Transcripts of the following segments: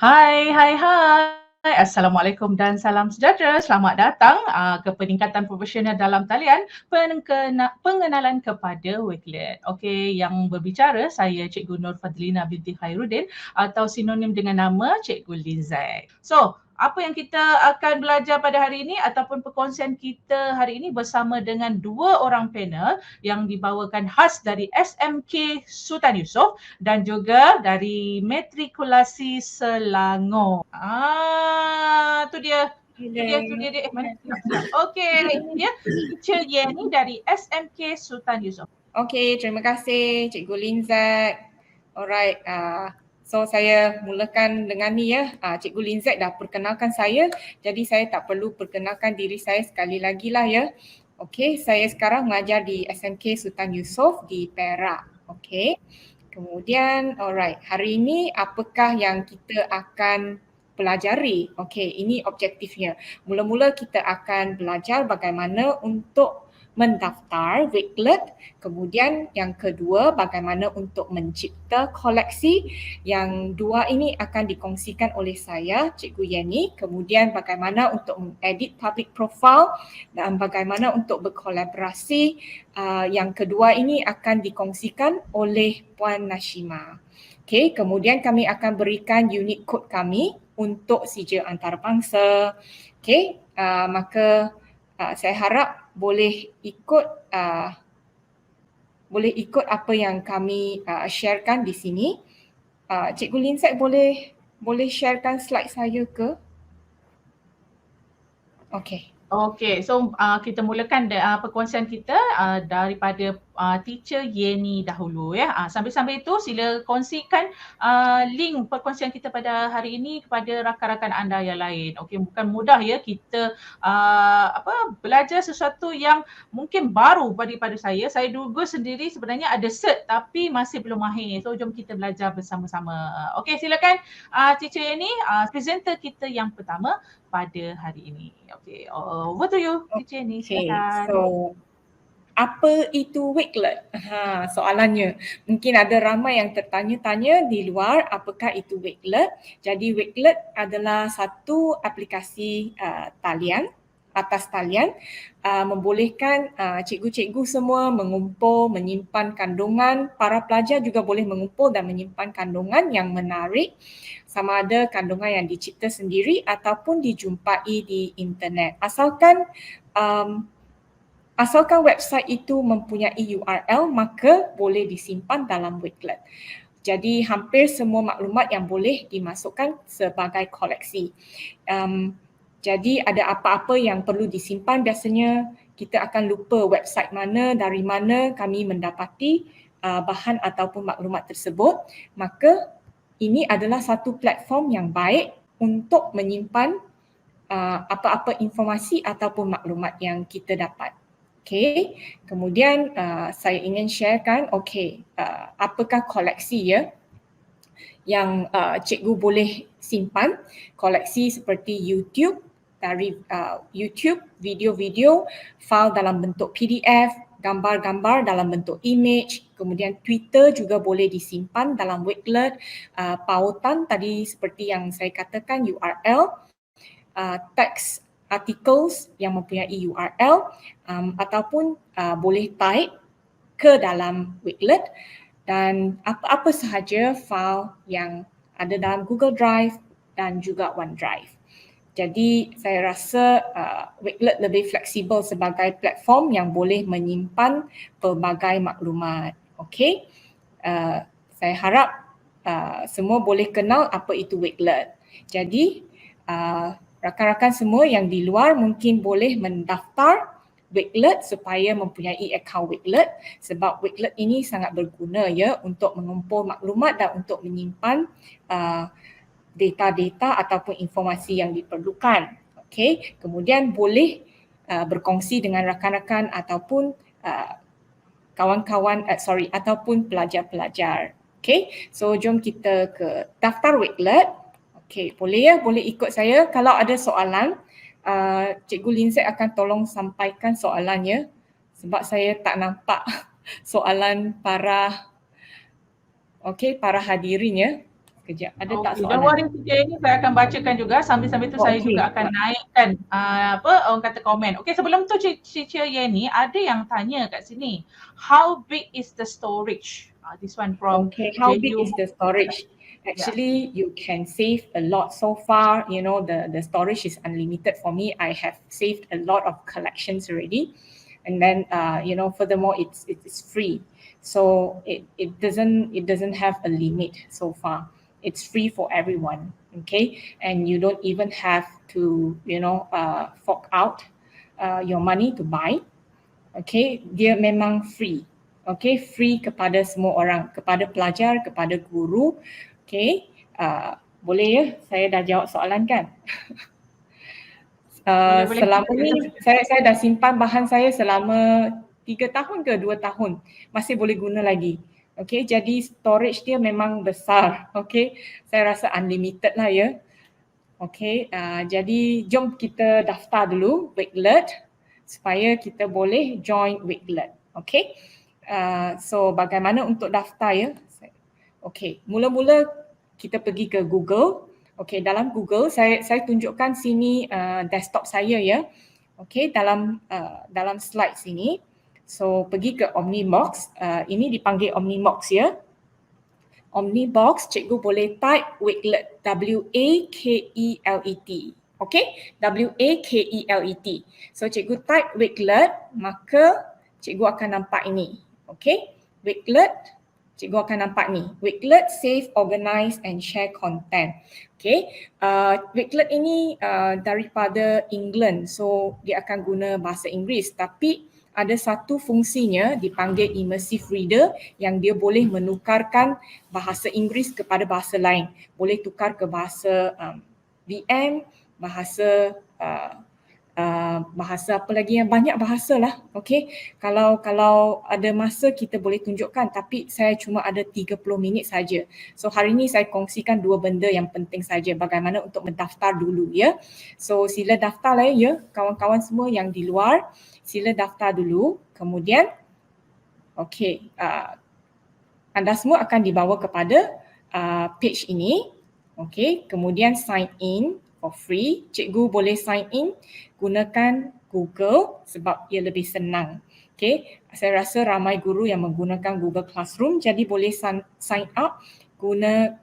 Hai. Assalamualaikum dan salam sejahtera. Selamat datang ke peningkatan profesional dalam talian pengenalan kepada Wakelet. Okey, yang berbicara saya Cikgu Nur Fadlina binti Khairuddin atau sinonim dengan nama Cikgu Linzai. So, apa yang kita akan belajar pada hari ini ataupun perkongsian kita hari ini bersama dengan dua orang panel yang dibawakan khas dari SMK Sultan Yusof dan juga dari Matrikulasi Selangor. Tu dia. Mana? Okey, ini dia Teacher Yenny dari SMK Sultan Yusof. Okey, terima kasih Cikgu Linzat. Alright, so saya mulakan dengan ni ya. Cikgu Linzat dah perkenalkan saya, jadi saya tak perlu perkenalkan diri saya sekali lagi lah ya. Okey, saya sekarang mengajar di SMK Sultan Yusof di Perak. Okey. Kemudian, alright, hari ini apakah yang kita akan pelajari? Okey, ini objektifnya. Mula-mula kita akan belajar bagaimana untuk mendaftar Wakelet. Kemudian yang kedua, bagaimana untuk mencipta koleksi. Yang dua ini akan dikongsikan oleh saya, Cikgu Yenny. Kemudian bagaimana untuk mengedit public profile dan bagaimana untuk berkolaborasi. Yang kedua ini akan dikongsikan oleh Puan Nashima. Okey, kemudian kami akan berikan unit kod kami untuk sijil antarabangsa. Okey, maka saya harap boleh ikut apa yang kami sharekan di sini. Cikgu Linzat boleh sharekan slide saya ke? Okey. Okey, so kita mulakan perkongsian kita daripada Teacher Yenny dahulu ya. Sambil-sambil itu sila kongsikan link perkongsian kita pada hari ini kepada rakan-rakan anda yang lain. Okey, bukan mudah ya kita belajar sesuatu yang mungkin baru daripada saya. Saya juga sendiri sebenarnya ada cert tapi masih belum mahir. So jom kita belajar bersama-sama. Okey, silakan Teacher Yenny, presenter kita yang pertama pada hari ini. Okay, over to you, Teacher Yenny. Silakan. So, apa itu Wakelet? Soalannya. Mungkin ada ramai yang tertanya-tanya di luar apakah itu Wakelet. Jadi Wakelet adalah satu aplikasi talian, atas talian, membolehkan cikgu-cikgu semua mengumpul, menyimpan kandungan. Para pelajar juga boleh mengumpul dan menyimpan kandungan yang menarik, sama ada kandungan yang dicipta sendiri ataupun dijumpai di internet. Asalkan website itu mempunyai URL, maka boleh disimpan dalam Wakelet. Jadi hampir semua maklumat yang boleh dimasukkan sebagai koleksi. Jadi ada apa-apa yang perlu disimpan, biasanya kita akan lupa website mana, dari mana kami mendapati bahan ataupun maklumat tersebut. Maka ini adalah satu platform yang baik untuk menyimpan apa-apa informasi ataupun maklumat yang kita dapat. Okey, kemudian saya ingin sharekan, apakah koleksi ya yang cikgu boleh simpan. Koleksi seperti YouTube, dari YouTube, video-video, file dalam bentuk PDF, gambar-gambar dalam bentuk image, kemudian Twitter juga boleh disimpan dalam Wakelet, pautan tadi seperti yang saya katakan URL, teks articles yang mempunyai URL, ataupun boleh type ke dalam Wakelet, dan apa-apa sahaja file yang ada dalam Google Drive dan juga OneDrive. Jadi saya rasa Wakelet lebih fleksibel sebagai platform yang boleh menyimpan pelbagai maklumat. Okey, saya harap semua boleh kenal apa itu Wakelet. Jadi rakan-rakan semua yang di luar mungkin boleh mendaftar Wakelet supaya mempunyai akaun Wakelet, sebab Wakelet ini sangat berguna ya untuk mengumpul maklumat dan untuk menyimpan data-data ataupun informasi yang diperlukan. Okey, kemudian boleh berkongsi dengan rakan-rakan ataupun ataupun pelajar-pelajar. Okey, so jom kita ke daftar Wakelet. Okey, boleh ikut saya. Kalau ada soalan, Cikgu Linzat akan tolong sampaikan soalannya, sebab saya tak nampak soalan para hadirin ya. Sekejap, ada tak Okey, don't soalan? worry Cik ini saya akan bacakan juga sambil-sambil tu saya Okey. juga akan naikkan orang kata komen. Okey, sebelum tu Cik Yeni ada yang tanya kat sini. How big is the storage? This one from Okay, how big JU. is the storage? Actually, you can save a lot. So far, you know, the storage is unlimited for me. I have saved a lot of collections already. And then, you know, furthermore, it's free. So it doesn't have a limit so far. It's free for everyone, okay? And you don't even have to, you know, fork out your money to buy. Okay, dia memang free. Okay, free kepada semua orang, kepada pelajar, kepada guru. Okay, boleh ya saya dah jawab soalan kan? Boleh. Selama ni saya dah simpan bahan saya selama 3 tahun ke 2 tahun. Masih boleh guna lagi. Okay, jadi storage dia memang besar. Okay, saya rasa unlimited lah ya. Okay, jadi jom kita daftar dulu Wakelet supaya kita boleh join Wakelet. Okay, so bagaimana untuk daftar ya? Okay, mula-mula kita pergi ke Google. Okay, dalam Google saya tunjukkan sini desktop saya ya. Okay, dalam slide sini. So pergi ke Omnibox, ini dipanggil Omnibox ya. Omnibox, cikgu boleh type Wakelet, W-A-K-E-L-E-T. Okay, W-A-K-E-L-E-T. So cikgu type Wakelet, maka cikgu akan nampak ini. Okay, Wakelet, cikgu akan nampak ni. Wakelet save, organize and share content. Okay, Wakelet ini daripada England, so dia akan guna bahasa Inggeris, tapi ada satu fungsinya dipanggil immersive reader yang dia boleh menukarkan bahasa Inggeris kepada bahasa lain. Boleh tukar ke bahasa VM, bahasa bahasa apa lagi yang banyak bahasa lah. Okay, kalau ada masa kita boleh tunjukkan, tapi saya cuma ada 30 minit saja. So hari ini saya kongsikan 2 benda yang penting saja, bagaimana untuk mendaftar dulu ya. So sila daftar lah ya kawan-kawan semua yang di luar, sila daftar dulu. Kemudian okay, anda semua akan dibawa kepada page ini. Okay, kemudian sign in for free. Cikgu boleh sign in gunakan Google sebab ia lebih senang. Okay, saya rasa ramai guru yang menggunakan Google Classroom, jadi boleh sign up guna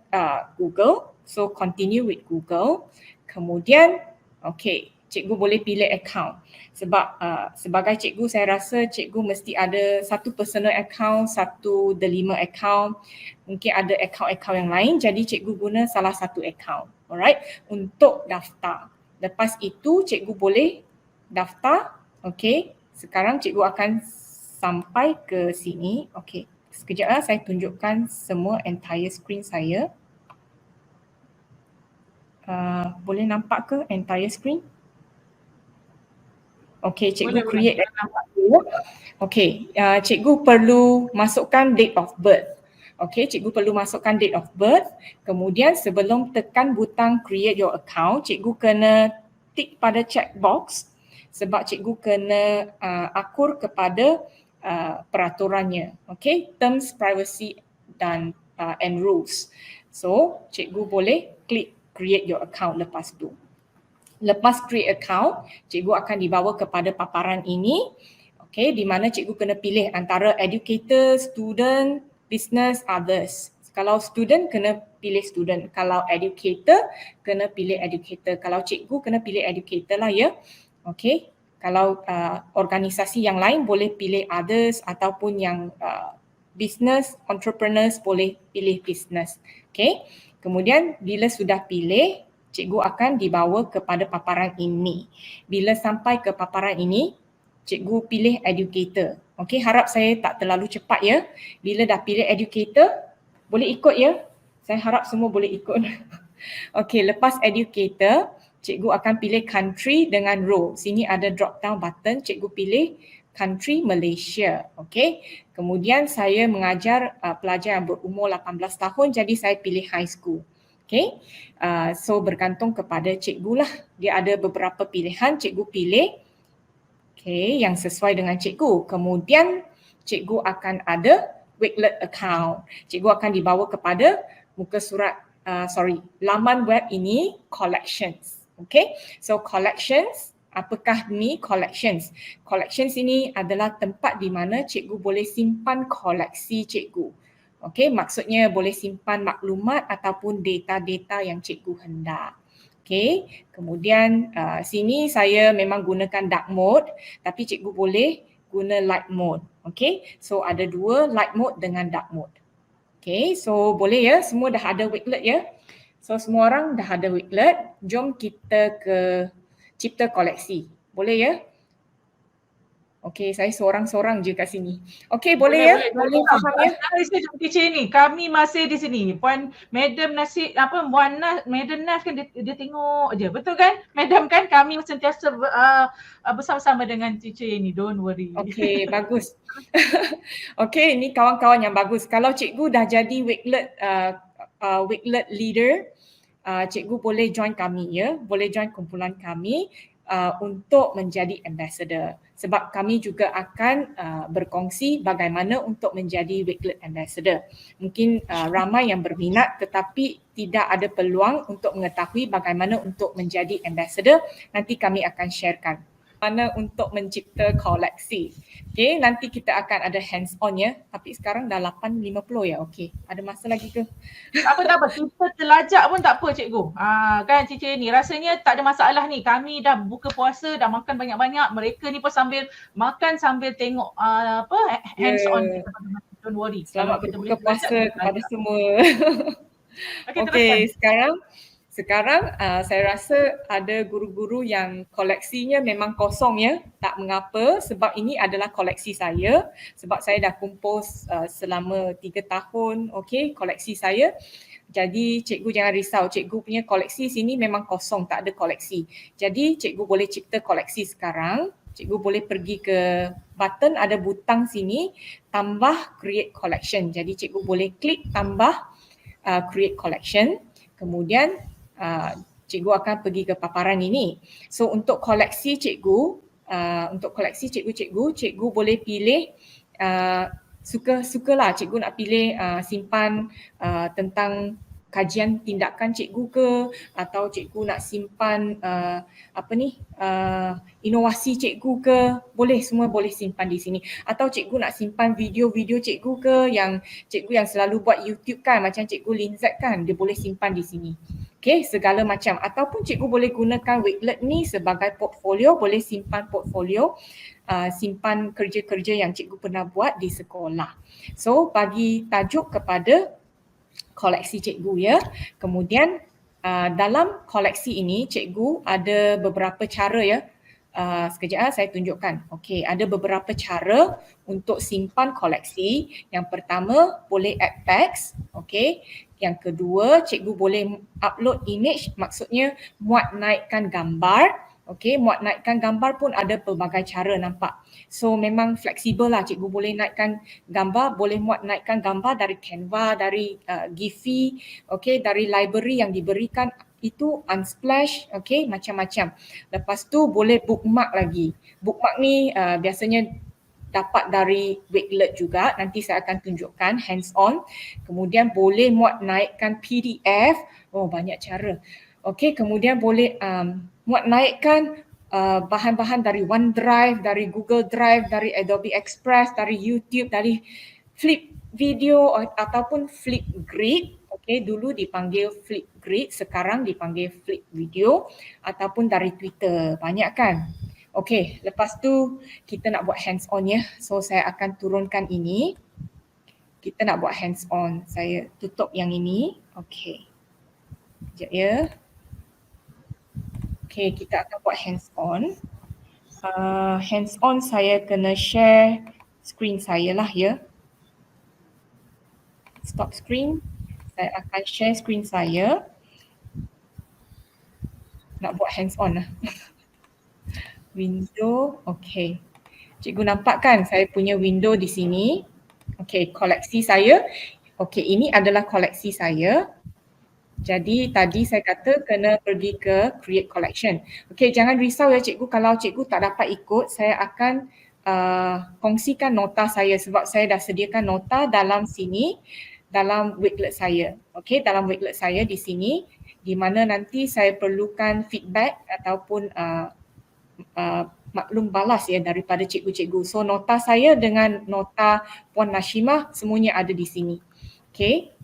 Google. So continue with Google. Kemudian okay, cikgu boleh pilih account. Sebab sebagai cikgu saya rasa cikgu mesti ada satu personal account, satu Delima account, mungkin ada account-account yang lain, jadi cikgu guna salah satu account. Alright, untuk daftar. Lepas itu cikgu boleh daftar. Okay, sekarang cikgu akan sampai ke sini. Okay, sekejaplah saya tunjukkan semua entire screen saya. Boleh nampak ke entire screen? Okay, cikgu create account dulu. Okay, cikgu perlu masukkan date of birth. Okay, cikgu perlu masukkan date of birth. Kemudian sebelum tekan butang create your account, cikgu kena tick pada checkbox sebab cikgu kena akur kepada peraturannya. Okay, terms, privacy dan and rules. So, cikgu boleh klik create your account lepas tu. Lepas create account, cikgu akan dibawa kepada paparan ini. Okay, di mana cikgu kena pilih antara educator, student, business, others. Kalau student kena pilih student, kalau educator kena pilih educator. Kalau cikgu kena pilih educator lah ya. Okay, kalau organisasi yang lain boleh pilih others ataupun yang business, entrepreneurs boleh pilih business. Okay, kemudian bila sudah pilih, cikgu akan dibawa kepada paparan ini. Bila sampai ke paparan ini, cikgu pilih educator. Okey, harap saya tak terlalu cepat ya. Bila dah pilih educator, boleh ikut ya. Saya harap semua boleh ikut. Okey, lepas educator, cikgu akan pilih country dengan row. Sini ada drop down button, cikgu pilih country Malaysia. Okey, kemudian saya mengajar pelajar yang berumur 18 tahun, jadi saya pilih high school. Okay, so bergantung kepada cikgu lah. Dia ada beberapa pilihan, cikgu pilih okay, yang sesuai dengan cikgu. Kemudian cikgu akan ada Wakelet account. Cikgu akan dibawa kepada muka surat laman web ini collections. Okay, so collections, apakah ni collections? Collections ini adalah tempat di mana cikgu boleh simpan koleksi cikgu. Okay, maksudnya boleh simpan maklumat ataupun data-data yang cikgu hendak. Okay, kemudian sini saya memang gunakan dark mode, tapi cikgu boleh guna light mode. Okay, so ada dua, light mode dengan dark mode. Okay, so boleh ya, semua dah ada Wakelet ya. So semua orang dah ada Wakelet, jom kita ke cipta koleksi. Boleh ya? Okey, saya seorang-seorang je kat sini. Okey, boleh ya? Boleh faham ya? Saya teacher ni, kami masih di sini. Puan Madam Nasib, Puan Madam Nas kan dia tengok je. Betul kan? Madam kan kami sentiasa bersama-sama dengan teacher ni. Don't worry. Okey, bagus. Okey, ni kawan-kawan yang bagus. Kalau cikgu dah jadi Wakelet leader, cikgu boleh join kami ya. Boleh join kumpulan kami untuk menjadi ambassador. Sebab kami juga akan berkongsi bagaimana untuk menjadi Wakelet ambassador. Mungkin ramai yang berminat tetapi tidak ada peluang untuk mengetahui bagaimana untuk menjadi ambassador. Nanti kami akan sharekan mana untuk mencipta koleksi. Okay, nanti kita akan ada hands on ya. Tapi sekarang dah 8.50 ya. Okay, ada masa lagi ke? Tak apa. Kita terlajak pun tak apa cikgu. Kan teacher ni rasanya tak ada masalah ni. Kami dah buka puasa, dah makan banyak-banyak. Mereka ni pun sambil makan sambil tengok hands on. Don't worry. Selamat berbuka puasa kepada semua. Okay, sekarang saya rasa ada guru-guru yang koleksinya memang kosong ya. Tak mengapa sebab ini adalah koleksi saya. Sebab saya dah kumpul selama 3 tahun, okay, koleksi saya. Jadi cikgu jangan risau, cikgu punya koleksi sini memang kosong, tak ada koleksi. Jadi cikgu boleh cipta koleksi sekarang. Cikgu boleh pergi ke button, ada butang sini, tambah create collection. Jadi cikgu boleh klik tambah create collection. Kemudian cikgu akan pergi ke paparan ini. So untuk koleksi cikgu, cikgu boleh pilih suka-sukalah cikgu nak pilih simpan tentang kajian tindakan cikgu ke, atau cikgu nak simpan inovasi cikgu ke, semua boleh simpan di sini. Atau cikgu nak simpan video-video cikgu ke, yang cikgu yang selalu buat YouTube kan, macam cikgu Linzat kan, dia boleh simpan di sini. Okay, segala macam. Ataupun cikgu boleh gunakan Wakelet ni sebagai portfolio, boleh simpan portfolio, simpan kerja-kerja yang cikgu pernah buat di sekolah. So bagi tajuk kepada koleksi cikgu ya. Kemudian dalam koleksi ini cikgu ada beberapa cara ya. Sekejap saya tunjukkan. Okey, ada beberapa cara untuk simpan koleksi. Yang pertama boleh add text, okey. Yang kedua, cikgu boleh upload image, maksudnya muat naikkan gambar. Okey, muat naikkan gambar pun ada pelbagai cara nampak. So memang fleksibel lah, cikgu boleh naikkan gambar, boleh muat naikkan gambar dari Canva, dari Giphy, okey, dari library yang diberikan itu Unsplash, okey, macam-macam. Lepas tu boleh bookmark lagi. Bookmark ni biasanya dapat dari Wakelet juga, nanti saya akan tunjukkan hands on. Kemudian boleh muat naikkan PDF, banyak cara. Okey, kemudian boleh muat naikkan bahan-bahan dari OneDrive, dari Google Drive, dari Adobe Express, dari YouTube, dari Flip Video ataupun Flipgrid. Okey, dulu dipanggil Flipgrid, sekarang dipanggil Flip Video, ataupun dari Twitter. Banyak kan? Okey, lepas tu kita nak buat hands on ya. So saya akan turunkan ini. Kita nak buat hands on. Saya tutup yang ini. Okey. Sekejap ya. Okey, kita akan buat hands on. Hands on saya kena share screen saya lah ya. Stop screen. Saya akan share screen saya. Nak buat hands on lah. Window, okey. Cikgu nampak kan saya punya window di sini. Okey, koleksi saya. Okey, ini adalah koleksi saya. Jadi tadi saya kata kena pergi ke create collection. Okey, jangan risau ya cikgu kalau cikgu tak dapat ikut, saya akan kongsikan nota saya sebab saya dah sediakan nota dalam sini. dalam Wakelet saya. Okey, dalam Wakelet saya di sini, di mana nanti saya perlukan feedback ataupun maklum balas ya daripada cikgu-cikgu. So nota saya dengan nota Puan Nashimah semuanya ada di sini. Okey.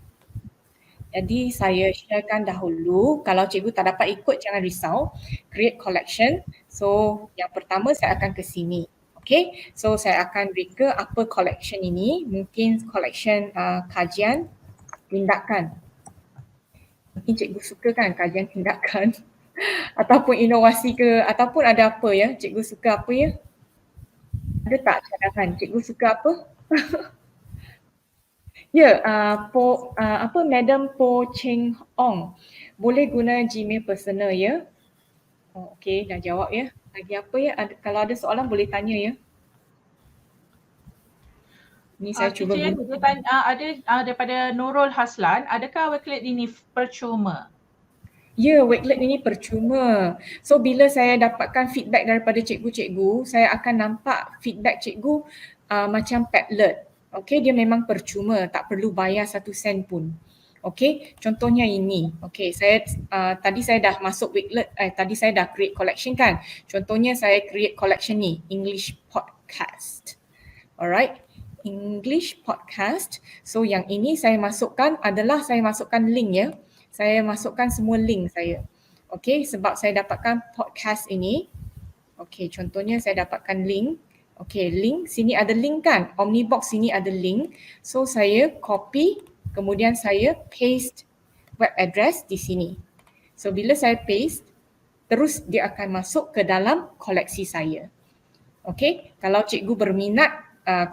Jadi saya sharekan dahulu. Kalau cikgu tak dapat ikut jangan risau. Create collection. So yang pertama saya akan ke sini. Okay, so saya akan reka apa collection ini. Mungkin collection kajian tindakan. Mungkin cikgu suka kan kajian tindakan ataupun inovasi ke ataupun ada apa ya. Cikgu suka apa ya? Ada tak cadangan? Cikgu suka apa? Ya, Madam Po Cheng Ong. Boleh guna Gmail personal ya. Oh, okey, dah jawab ya. Lagi apa ya? Kalau ada soalan boleh tanya ya. Ni saya cuba Dia tanya, ada daripada Nurul Haslan, adakah Wakelet ini percuma? Ya, Wakelet ini percuma. So bila saya dapatkan feedback daripada cikgu-cikgu, saya akan nampak feedback cikgu macam Padlet. Okey, dia memang percuma, tak perlu bayar 1 sen pun. Okey, contohnya ini. Okey, saya tadi saya dah masuk Wakelet, tadi saya dah create collection kan. Contohnya saya create collection ni, English Podcast. Alright, English Podcast. So yang ini saya masukkan adalah saya masukkan link ya. Saya masukkan semua link saya. Okey, sebab saya dapatkan podcast ini. Okey, contohnya saya dapatkan link. Okey, link sini ada link kan? Omnibox sini ada link. So saya copy, kemudian saya paste web address di sini. So bila saya paste, terus dia akan masuk ke dalam koleksi saya. Okey, kalau cikgu berminat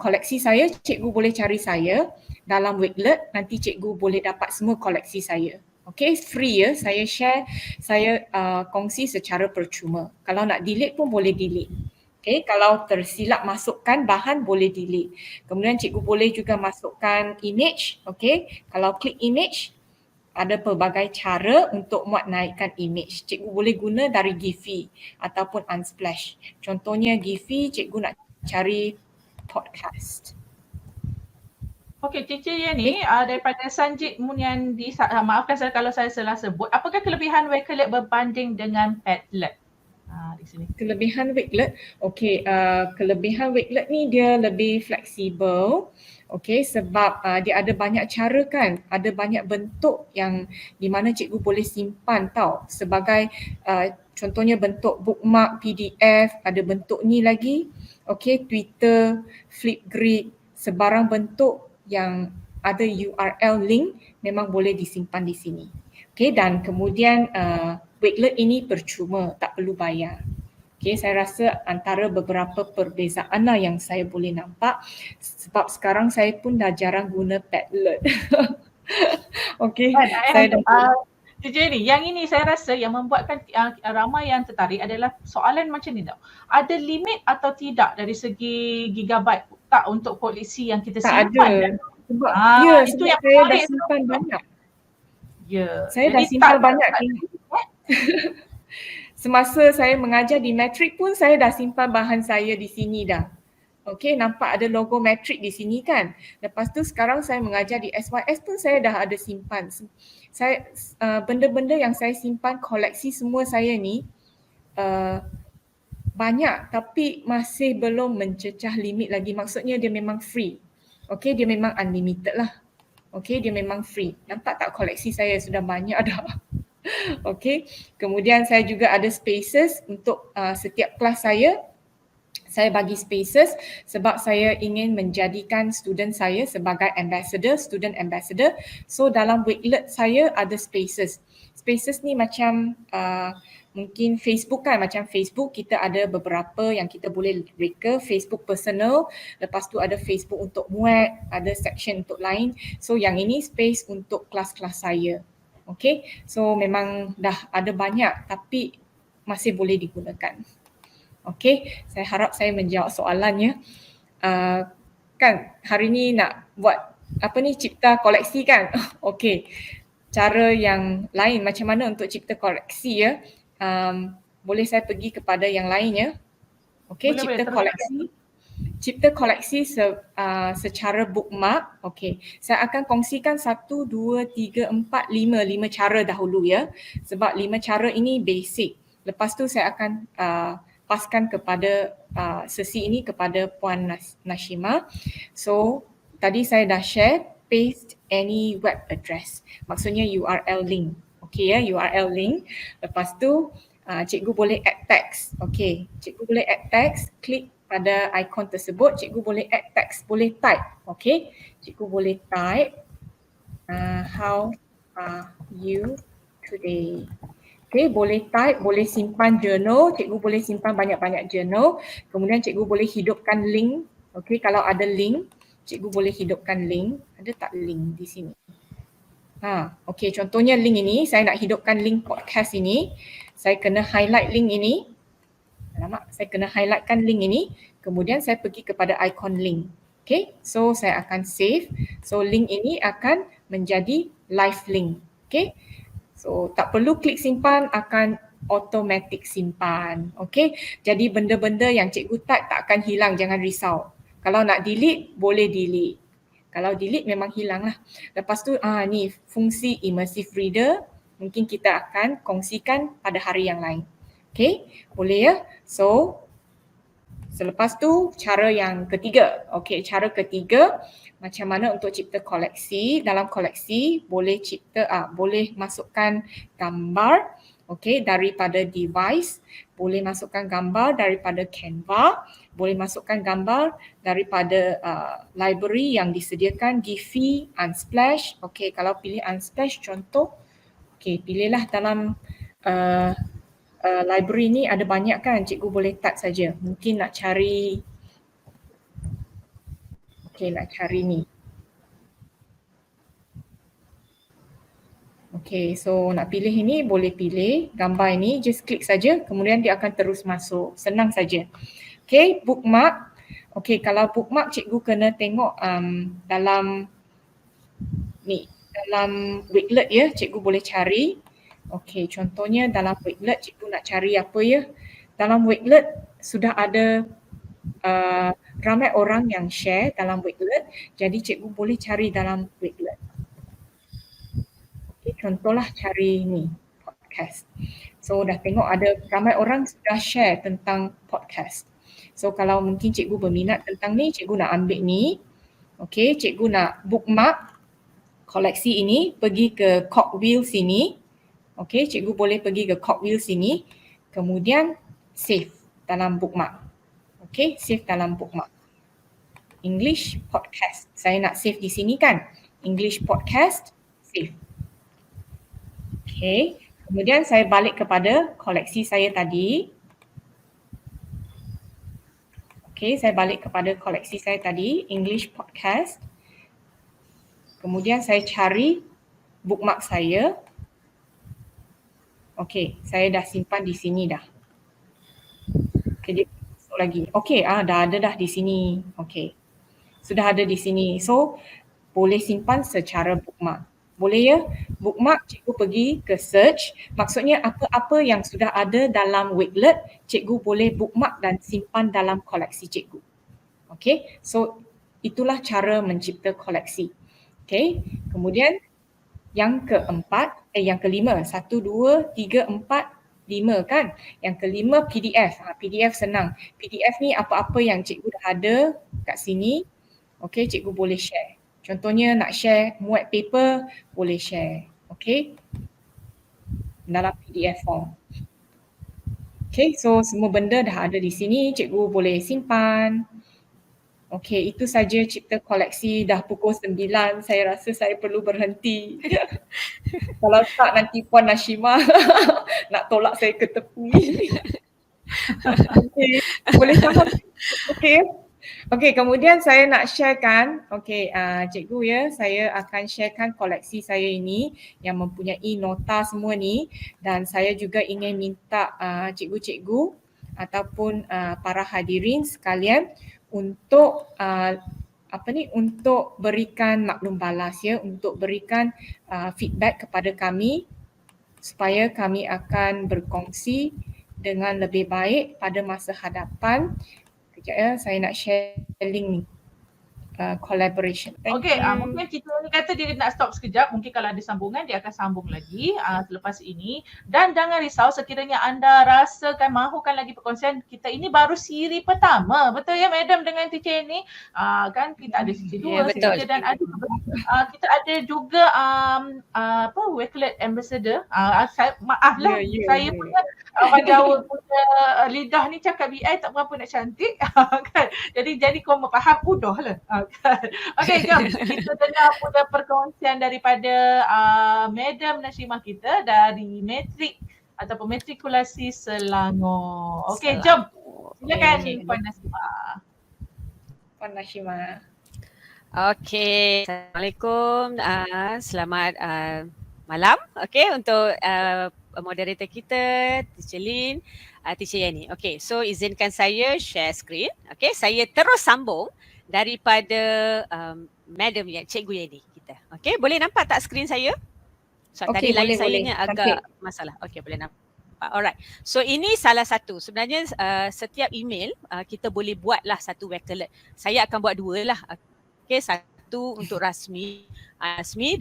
koleksi saya, cikgu boleh cari saya dalam Wakelet, nanti cikgu boleh dapat semua koleksi saya. Okay, free ya, saya share, saya kongsi secara percuma. Kalau nak delete pun boleh delete. Okay, kalau tersilap masukkan bahan boleh delete. Kemudian cikgu boleh juga masukkan image. Okay, kalau klik image, ada pelbagai cara untuk muat naikkan image. Cikgu boleh guna dari Giphy ataupun Unsplash. Contohnya Giphy, cikgu nak cari podcast. Okey, Cici ni daripada Sanjit Munyandi, maafkan saya kalau saya salah sebut. Apakah kelebihan Wakelet berbanding dengan Padlet? Di sini. Kelebihan Wakelet, okey, kelebihan Wakelet ni dia lebih fleksibel. Okey, sebab dia ada banyak cara kan, ada banyak bentuk yang di mana cikgu boleh simpan tau. Sebagai contohnya bentuk bookmark, PDF, ada bentuk ni lagi. Okey, Twitter, Flipgrid, sebarang bentuk yang ada URL link memang boleh disimpan di sini. Okey, dan kemudian Wakelet ini percuma, tak perlu bayar. Okay, saya rasa antara beberapa perbezaan lah yang saya boleh nampak sebab sekarang saya pun dah jarang guna Padlet. Okay, saya dah Cici ni, yang ini saya rasa yang membuatkan ramai yang tertarik adalah soalan macam ni tau. Ada limit atau tidak dari segi gigabyte tak untuk koleksi yang kita simpan? Tak ada. Sebab, itu sebab yang saya dah simpan banyak. Ya. Saya dah simpan banyak. Semasa saya mengajar di Matric pun saya dah simpan bahan saya di sini dah. Okey, nampak ada logo Matric di sini kan. Lepas tu sekarang saya mengajar di SYS pun saya dah ada simpan. Saya benda-benda yang saya simpan, koleksi semua saya ni banyak tapi masih belum mencecah limit lagi. Maksudnya dia memang free. Okey, dia memang unlimited lah. Okey, dia memang free. Nampak tak koleksi saya sudah banyak dah. Okey, kemudian saya juga ada spaces untuk setiap kelas saya bagi spaces sebab saya ingin menjadikan student saya sebagai ambassador, student ambassador. So dalam Wakelet saya ada spaces. Spaces ni macam mungkin Facebook kan, macam Facebook kita ada beberapa yang kita boleh reka, Facebook personal, lepas tu ada Facebook untuk muat, ada section untuk lain. So yang ini space untuk kelas-kelas saya. Okay, so memang dah ada banyak tapi masih boleh digunakan. Okay, saya harap saya menjawab soalannya. Kan hari ni nak buat apa ni, cipta koleksi kan? Okay, cara yang lain macam mana untuk cipta koleksi ya? Boleh saya pergi kepada yang lain ya? Okay, cipta koleksi. cipta koleksi secara bookmark. Okey, saya akan kongsikan 1, 2, 3, 4, 5 cara dahulu ya. Sebab 5 cara ini basic. Lepas tu saya akan paskan kepada sesi ini kepada Puan Nashima. So, tadi saya dah share paste any web address. Maksudnya URL link. Okey ya, URL link. Lepas tu cikgu boleh add text. Okey, cikgu boleh add text, klik pada ikon tersebut, cikgu boleh add text, boleh type. Okey, cikgu boleh type how are you today. Okey, boleh type, boleh simpan journal, cikgu boleh simpan banyak-banyak journal. Kemudian cikgu boleh hidupkan link. Okey, kalau ada link, cikgu boleh hidupkan link. Ada tak link di sini? Okey, contohnya link ini, saya nak hidupkan link podcast ini. Saya kena highlight link ini. Saya kena highlightkan link ini. Kemudian saya pergi kepada ikon link. Okay, so saya akan save. So link ini akan menjadi live link. Okay, so tak perlu klik simpan, akan automatic simpan. Okay, jadi benda-benda yang cikgu type tak akan hilang, jangan risau. Kalau nak delete, boleh delete. Kalau delete memang hilang lah. Lepas tu ni fungsi immersive reader, mungkin kita akan kongsikan pada hari yang lain. Okay, boleh ya? So, selepas tu cara yang ketiga. Okay, cara ketiga macam mana untuk cipta koleksi. Dalam koleksi boleh boleh masukkan gambar daripada device, boleh masukkan gambar daripada Canva, boleh masukkan gambar daripada library yang disediakan Giphy, Unsplash. Okay, kalau pilih Unsplash contoh, pilihlah dalam library ni ada banyak kan, cikgu boleh type saja. Mungkin nak cari, nak cari ni. So nak pilih ini, boleh pilih gambar ini, just klik saja, kemudian dia akan terus masuk. Senang saja. Bookmark. Kalau bookmark cikgu kena tengok dalam Wakelet ya, cikgu boleh cari. Contohnya dalam Wakelet cikgu nak cari apa ya. Dalam Wakelet sudah ada ramai orang yang share dalam Wakelet, jadi cikgu boleh cari dalam Wakelet. Contohlah cari ni, podcast. So dah tengok ada ramai orang sudah share tentang podcast. So kalau mungkin cikgu berminat tentang ni, cikgu nak ambil ni. Cikgu nak bookmark koleksi ini, pergi ke cogwheel sini. Cikgu boleh pergi ke cogwheel sini, kemudian save dalam bookmark. Save dalam bookmark. English podcast. Saya nak save di sini kan. English podcast, save. Kemudian saya balik kepada koleksi saya tadi. Saya balik kepada koleksi saya tadi, English podcast. Kemudian saya cari bookmark saya. Saya dah simpan di sini dah. Dia masuk lagi. Dah ada dah di sini. Sudah ada di sini. So, boleh simpan secara bookmark. Boleh ya? Bookmark, cikgu pergi ke search. Maksudnya apa-apa yang sudah ada dalam Wakelet, cikgu boleh bookmark dan simpan dalam koleksi cikgu. So itulah cara mencipta koleksi. Kemudian yang kelima, 1, 2, 3, 4, 5 kan. Yang kelima PDF. PDF senang. PDF ni apa-apa yang cikgu dah ada kat sini, cikgu boleh share. Contohnya nak share muat paper, boleh share. Dalam PDF form. So semua benda dah ada di sini, cikgu boleh simpan. Itu saja cipta koleksi. Dah pukul 9, saya rasa saya perlu berhenti. Kalau tak nanti Puan Nashima nak tolak saya ke tepi. Boleh faham? Kemudian saya nak sharekan, cikgu ya, saya akan sharekan koleksi saya ini yang mempunyai nota semua ni, dan saya juga ingin minta cikgu-cikgu ataupun para hadirin sekalian untuk untuk berikan maklum balas ya, untuk berikan feedback kepada kami supaya kami akan berkongsi dengan lebih baik pada masa hadapan. Sekejap ya, saya nak share link ni. Collaboration. Thank Okey, you. mungkin kita ni kata dia nak stop sekejap. Mungkin kalau ada sambungan dia akan sambung lagi selepas ini. Dan jangan risau sekiranya anda rasakan mahukan lagi perkongsian kita, ini baru siri pertama. Betul ya Madam dengan teacher ni? Kan kita ada siri 2, siri 3 dan ada kita ada juga Wakelet Ambassador. Maaf lah, saya punya orang Jawa punya lidah ni cakap BI tak berapa nak cantik. Kan? Jadi kau faham udah lah. Okey, jom kita dengar pula perkongsian daripada Madam Nashimah kita dari Matrik ataupun Matrikulasi Selangor. Okey, jom. Silakan Puan Nashimah. Puan Nashimah. Okey, Assalamualaikum. Selamat malam. Okey, untuk moderator kita, Teacher Lin, Teacher Yani. Okey, so izinkan saya share screen. Okey, saya terus sambung daripada Madam Cikgu Yani kita. Okey, boleh nampak tak skrin saya? So tadi line saya ni agak masalah. Okey, boleh nampak. Alright. So ini salah satu. Sebenarnya setiap email kita boleh buatlah satu wakelet. Saya akan buat 2 lah. Okey, satu untuk rasmi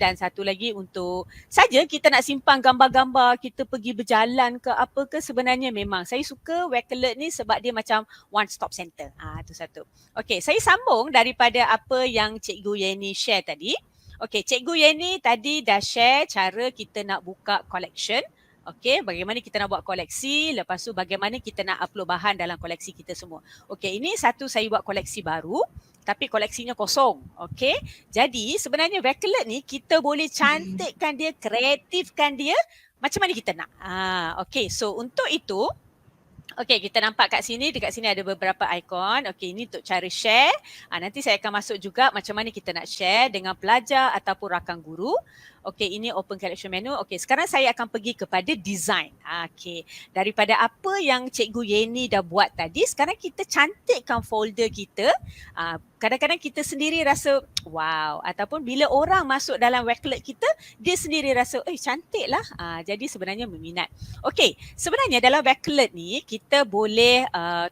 dan satu lagi untuk saja kita nak simpan gambar-gambar, kita pergi berjalan ke apa ke, sebenarnya memang saya suka wakelet ni sebab dia macam one stop center. Itu satu. Okey, saya sambung daripada apa yang Cikgu Yani share tadi. Okey, Cikgu Yani tadi dah share cara kita nak buka collection. Okey, bagaimana kita nak buat koleksi, lepas tu bagaimana kita nak upload bahan dalam koleksi kita semua. Okey, ini satu saya buat koleksi baru tapi koleksinya kosong. Okey, jadi sebenarnya wakelet ni kita boleh cantikkan dia, kreatifkan dia macam mana kita nak. Okey, so untuk itu okey, kita nampak kat sini, dekat sini ada beberapa ikon. Okey, ini untuk cara share. Nanti saya akan masuk juga macam mana kita nak share dengan pelajar ataupun rakan guru. Okey, ini open collection menu. Okey, sekarang saya akan pergi kepada design. Okey, daripada apa yang Cikgu Yeni dah buat tadi, sekarang kita cantikkan folder kita. Kadang-kadang kita sendiri rasa wow, ataupun bila orang masuk dalam wakelet kita, dia sendiri rasa cantik lah. Jadi sebenarnya meminat. Okey, sebenarnya dalam wakelet ni kita boleh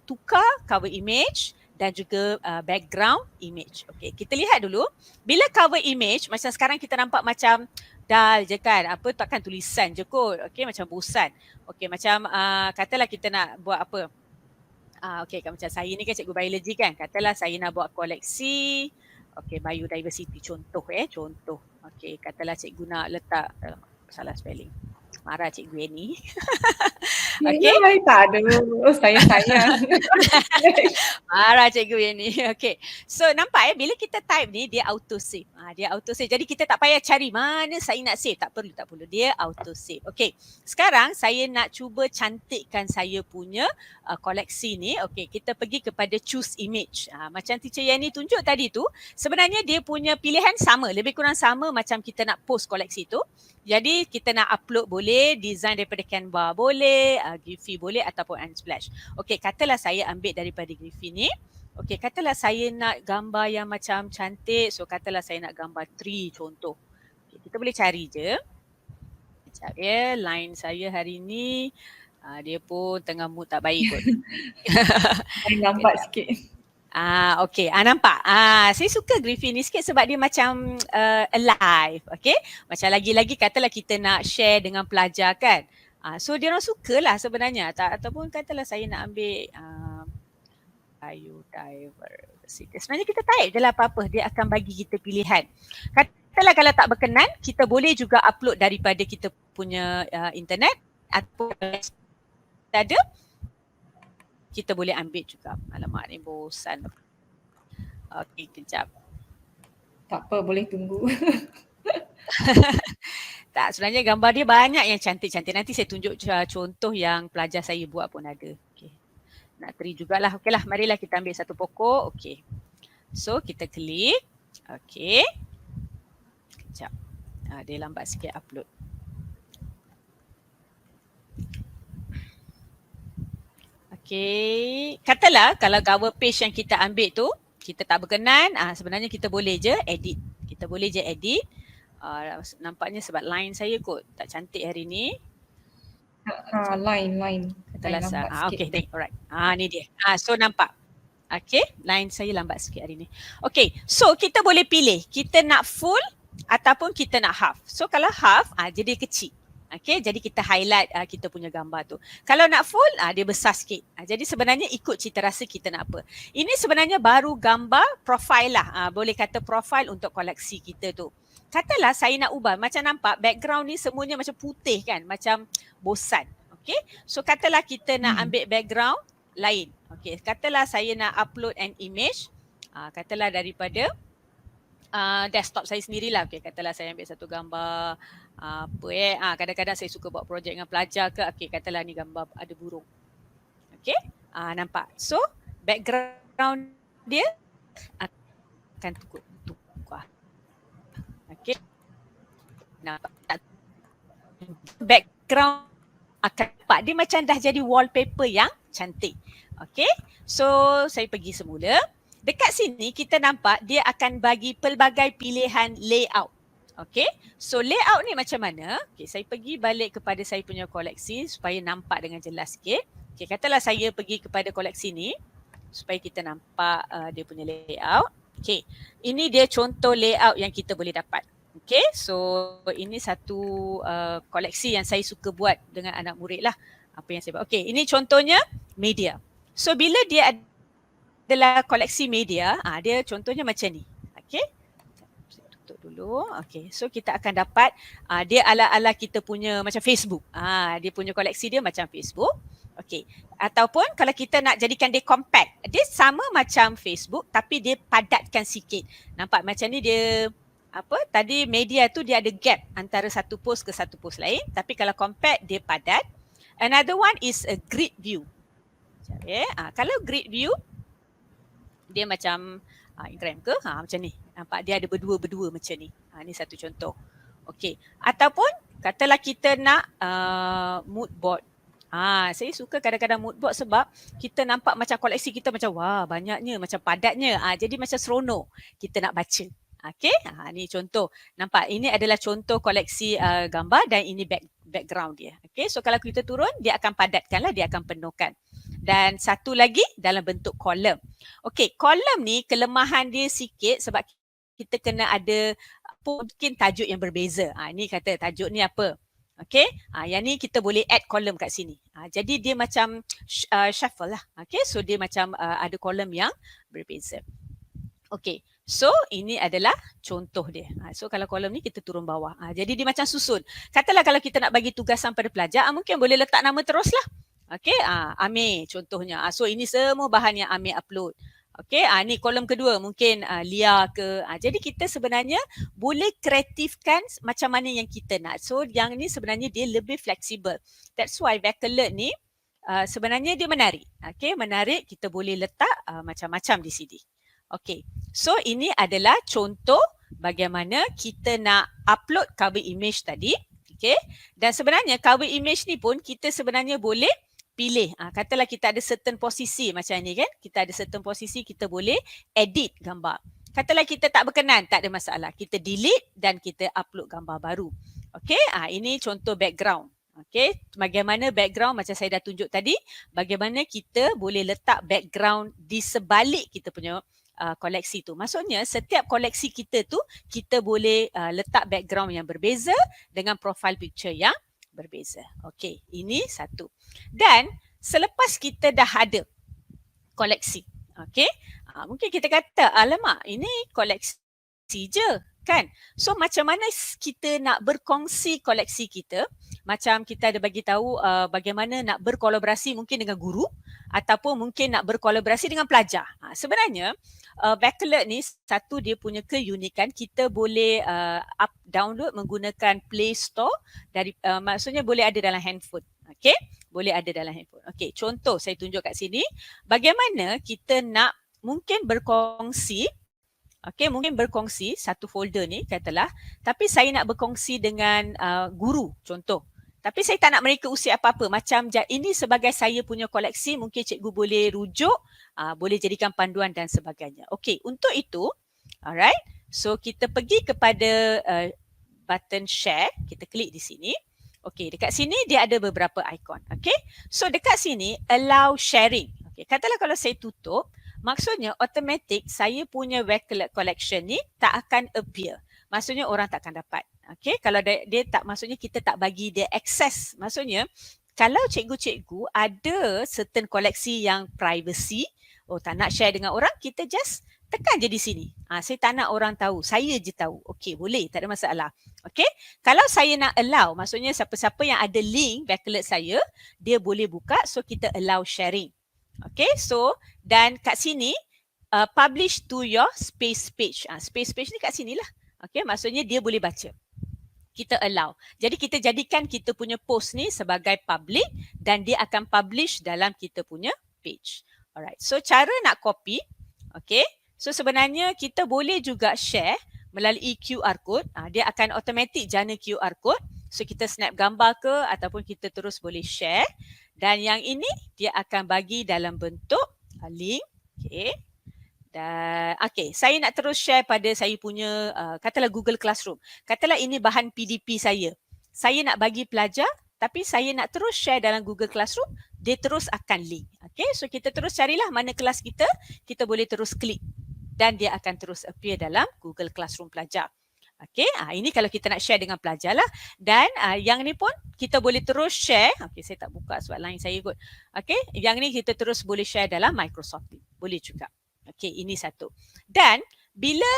tukar cover image dan juga background image. Okey, kita lihat dulu. Bila cover image, macam sekarang kita nampak macam dal je kan. Apa takkan tulisan je kot. Okey, macam bosan. Okey, macam katalah kita nak buat apa. Okey, macam saya ni kan cikgu biologi kan. Katalah saya nak buat koleksi. Okey, biodiversity contoh contoh. Okey, katalah cikgu nak letak salah spelling. Marah cikgu ni. Okey. Tak ada. Saya sayang. Marah cikgu ni. Okey. So nampak bila kita type ni dia auto save. Dia auto save. Jadi kita tak payah cari mana saya nak save. Tak perlu. Dia auto save. Okey. Sekarang saya nak cuba cantikkan saya punya koleksi ni. Okey, kita pergi kepada choose image. Macam teacher Yani tunjuk tadi tu, sebenarnya dia punya pilihan sama, lebih kurang sama macam kita nak post koleksi tu. Jadi kita nak upload boleh, design daripada Canva boleh, Giphy boleh ataupun Unsplash. Okey, katalah saya ambil daripada Giphy ni. Okey, katalah saya nak gambar yang macam cantik. So katalah saya nak gambar tree contoh. Okay, kita boleh cari je. Sekejap ya, line saya hari ni dia pun tengah mood tak baik kot. Saya nampak sikit. Okey, nampak. Saya suka Giphy ni sikit sebab dia macam alive. Okey, macam lagi-lagi katalah kita nak share dengan pelajar kan. So dia orang sukalah sebenarnya. Ataupun katalah saya nak ambil biodiversity. Sebenarnya kita type je lah apa-apa, dia akan bagi kita pilihan. Katalah kalau tak berkenan, kita boleh juga upload daripada kita punya internet ataupun ada. Kita boleh ambil juga. Alamak ni bosan. Okey, kejap. Tak apa, boleh tunggu. Tak, sebenarnya gambar dia banyak yang cantik-cantik. Nanti saya tunjuk contoh yang pelajar saya buat pun ada. Okey. Nak tree jugalah. Okeylah, marilah kita ambil satu pokok. Okey. So, kita klik. Okey. Kejap. Dia lambat sikit upload. Okay, katalah kalau cover page yang kita ambil tu, kita tak berkenan, sebenarnya kita boleh je edit. Kita boleh je edit. Nampaknya sebab line saya kot tak cantik hari ni. Line. Katalah okay, alright. Ni dia. So nampak. Okay, line saya lambat sikit hari ni. Okay, so kita boleh pilih kita nak full ataupun kita nak half. So kalau half, jadi kecil. Okay, jadi kita highlight kita punya gambar tu. Kalau nak full, dia besar sikit. Jadi sebenarnya ikut cita rasa kita nak apa. Ini sebenarnya baru gambar profile lah. Boleh kata profile untuk koleksi kita tu. Katalah saya nak ubah, macam nampak background ni semuanya macam putih kan, macam bosan. Okay, so katalah kita nak ambil background lain. Okay, katalah saya nak upload an image, katalah daripada desktop saya sendirilah. Okay, katalah saya ambil satu gambar kadang-kadang saya suka buat projek dengan pelajar ke. Okay, katalah ni gambar ada burung. Okay, nampak. So background dia akan tukar. Okay, nampak. Background akan nampak dia macam dah jadi wallpaper yang cantik. Okay, so saya pergi semula. Dekat sini kita nampak dia akan bagi pelbagai pilihan layout. Okay, so layout ni macam mana? Okay, saya pergi balik kepada saya punya koleksi supaya nampak dengan jelas sikit. Okay, katalah saya pergi kepada koleksi ni supaya kita nampak dia punya layout. Okay, ini dia contoh layout yang kita boleh dapat. Okay, so ini satu koleksi yang saya suka buat dengan anak murid lah. Apa yang saya buat. Okay, ini contohnya media. So bila dia adalah koleksi media, dia contohnya macam ni. Okay, saya tutup dulu. Okay, so kita akan dapat dia ala-ala kita punya macam Facebook. Dia punya koleksi dia macam Facebook. Okay, ataupun kalau kita nak jadikan dia compact, dia sama macam Facebook tapi dia padatkan sikit. Nampak macam ni dia tadi media tu dia ada gap antara satu post ke satu post lain, tapi kalau compact dia padat. Another one is a grid view. Okay. Kalau grid view dia macam Instagram ke macam ni. Nampak dia ada berdua-berdua macam ni. Ni satu contoh. Okay. Ataupun katalah kita nak mood board. Saya suka kadang-kadang mood board sebab kita nampak macam koleksi kita macam wah banyaknya, macam padatnya. Jadi macam seronok kita nak baca. Okay, ni contoh. Nampak ini adalah contoh koleksi gambar dan ini background dia. Okay, so kalau kita turun dia akan padatkan lah, dia akan penuhkan. Dan satu lagi dalam bentuk kolom. Okay, kolom ni kelemahan dia sikit sebab kita kena ada mungkin tajuk yang berbeza. Ni kata tajuk ni apa. Okay, yang ni kita boleh add kolom kat sini. Jadi dia macam shuffle lah. Okay, so dia macam ada kolom yang berbeza. Okay, so ini adalah contoh dia. So kalau kolom ni kita turun bawah. Jadi dia macam susun. Katalah kalau kita nak bagi tugasan pada pelajar, mungkin boleh letak nama teruslah. Okay, Amir contohnya. So ini semua bahan yang Amir upload. Okay, ni kolom kedua mungkin Lia ke. Jadi kita sebenarnya boleh kreatifkan macam mana yang kita nak. So yang ni sebenarnya dia lebih fleksibel. That's why Bakelite ni sebenarnya dia menarik. Okay, menarik, kita boleh letak macam-macam di sini. Okay, so ini adalah contoh bagaimana kita nak upload cover image tadi. Okay, dan sebenarnya cover image ni pun kita sebenarnya boleh pilih. Katalah kita ada certain posisi macam ni kan. Kita ada certain posisi, kita boleh edit gambar. Katalah kita tak berkenan, tak ada masalah. Kita delete dan kita upload gambar baru. Okay, ini contoh background. Okay, bagaimana background macam saya dah tunjuk tadi. Bagaimana kita boleh letak background di sebalik kita punya koleksi tu. Maksudnya setiap koleksi kita tu kita boleh letak background yang berbeza dengan profile picture yang berbeza. Okey, ini satu. Dan selepas kita dah ada koleksi, okey, mungkin kita kata alamak ini koleksi je kan. So macam mana kita nak berkongsi koleksi kita? Macam kita ada bagi tahu bagaimana nak berkolaborasi mungkin dengan guru ataupun mungkin nak berkolaborasi dengan pelajar. Sebenarnya Bakelite ni satu dia punya keunikan, kita boleh download menggunakan Play Store dari maksudnya boleh ada dalam handphone. Okey, boleh ada dalam handphone. Okey, contoh saya tunjuk kat sini bagaimana kita nak mungkin berkongsi. Okey, mungkin berkongsi satu folder ni katalah, tapi saya nak berkongsi dengan guru contoh. Tapi saya tak nak mereka usik apa-apa. Macam ini sebagai saya punya koleksi, mungkin cikgu boleh rujuk, boleh jadikan panduan dan sebagainya. Okey, untuk itu, alright. So kita pergi kepada button share, kita klik di sini. Okey, dekat sini dia ada beberapa ikon. Okey, so dekat sini allow sharing. Okey, katalah kalau saya tutup, Maksudnya automatic saya punya Wakelet collection ni tak akan appear. Maksudnya orang tak akan dapat. Okay, kalau dia tak, maksudnya kita tak bagi dia access. Maksudnya kalau cikgu-cikgu ada certain koleksi yang privacy, tak nak share dengan orang, kita just tekan je di sini. Saya tak nak orang tahu, saya je tahu. Okey, boleh, tak ada masalah. Okey, kalau saya nak allow, maksudnya siapa-siapa yang ada link Wakelet saya, dia boleh buka, so kita allow sharing. Okey, so dan kat sini publish to your space page. Space page ni kat sini lah. Okey, maksudnya dia boleh baca. Kita allow. Jadi kita jadikan kita punya post ni sebagai public dan dia akan publish dalam kita punya page. Alright, so cara nak copy, okay. So sebenarnya kita boleh juga share melalui QR code. Dia akan automatic jana QR code. So kita snap gambar ke ataupun kita terus boleh share. Dan yang ini dia akan bagi dalam bentuk link. Okay. Dan okay, saya nak terus share pada saya punya katalah Google Classroom. Katalah ini bahan PDP saya. Saya nak bagi pelajar tapi saya nak terus share dalam Google Classroom, dia terus akan link. Okay, so kita terus carilah mana kelas kita boleh terus klik dan dia akan terus appear dalam Google Classroom pelajar. Okay, ini kalau kita nak share dengan pelajar lah. Dan yang ni pun kita boleh terus share. Okay, saya tak buka sebab line saya kot. Okay, yang ni kita terus boleh share dalam Microsoft Teams. Boleh juga. Okay, ini satu. Dan bila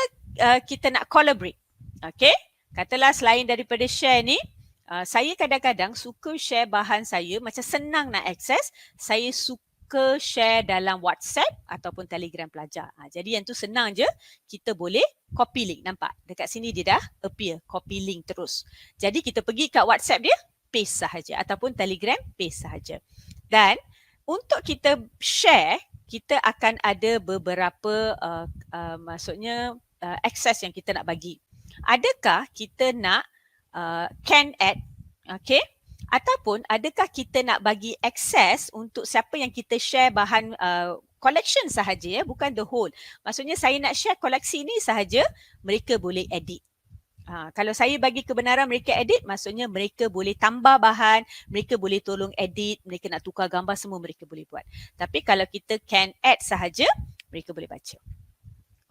kita nak collaborate, okay, katalah selain daripada share ni, saya kadang-kadang suka share bahan saya macam senang nak akses, saya suka share dalam WhatsApp ataupun Telegram pelajar. Jadi yang tu senang je, kita boleh copy link. Nampak? Dekat sini dia dah appear, copy link terus. Jadi kita pergi kat WhatsApp dia, paste sahaja ataupun Telegram, paste sahaja. Dan untuk kita share, kita akan ada beberapa maksudnya akses yang kita nak bagi. Adakah kita nak can add, okay? Ataupun adakah kita nak bagi akses untuk siapa yang kita share bahan collection sahaja, bukan the whole. Maksudnya saya nak share koleksi ni sahaja, mereka boleh edit. Kalau saya bagi kebenaran mereka edit, maksudnya mereka boleh tambah bahan, mereka boleh tolong edit, mereka nak tukar gambar, semua mereka boleh buat. Tapi kalau kita can add sahaja, mereka boleh baca.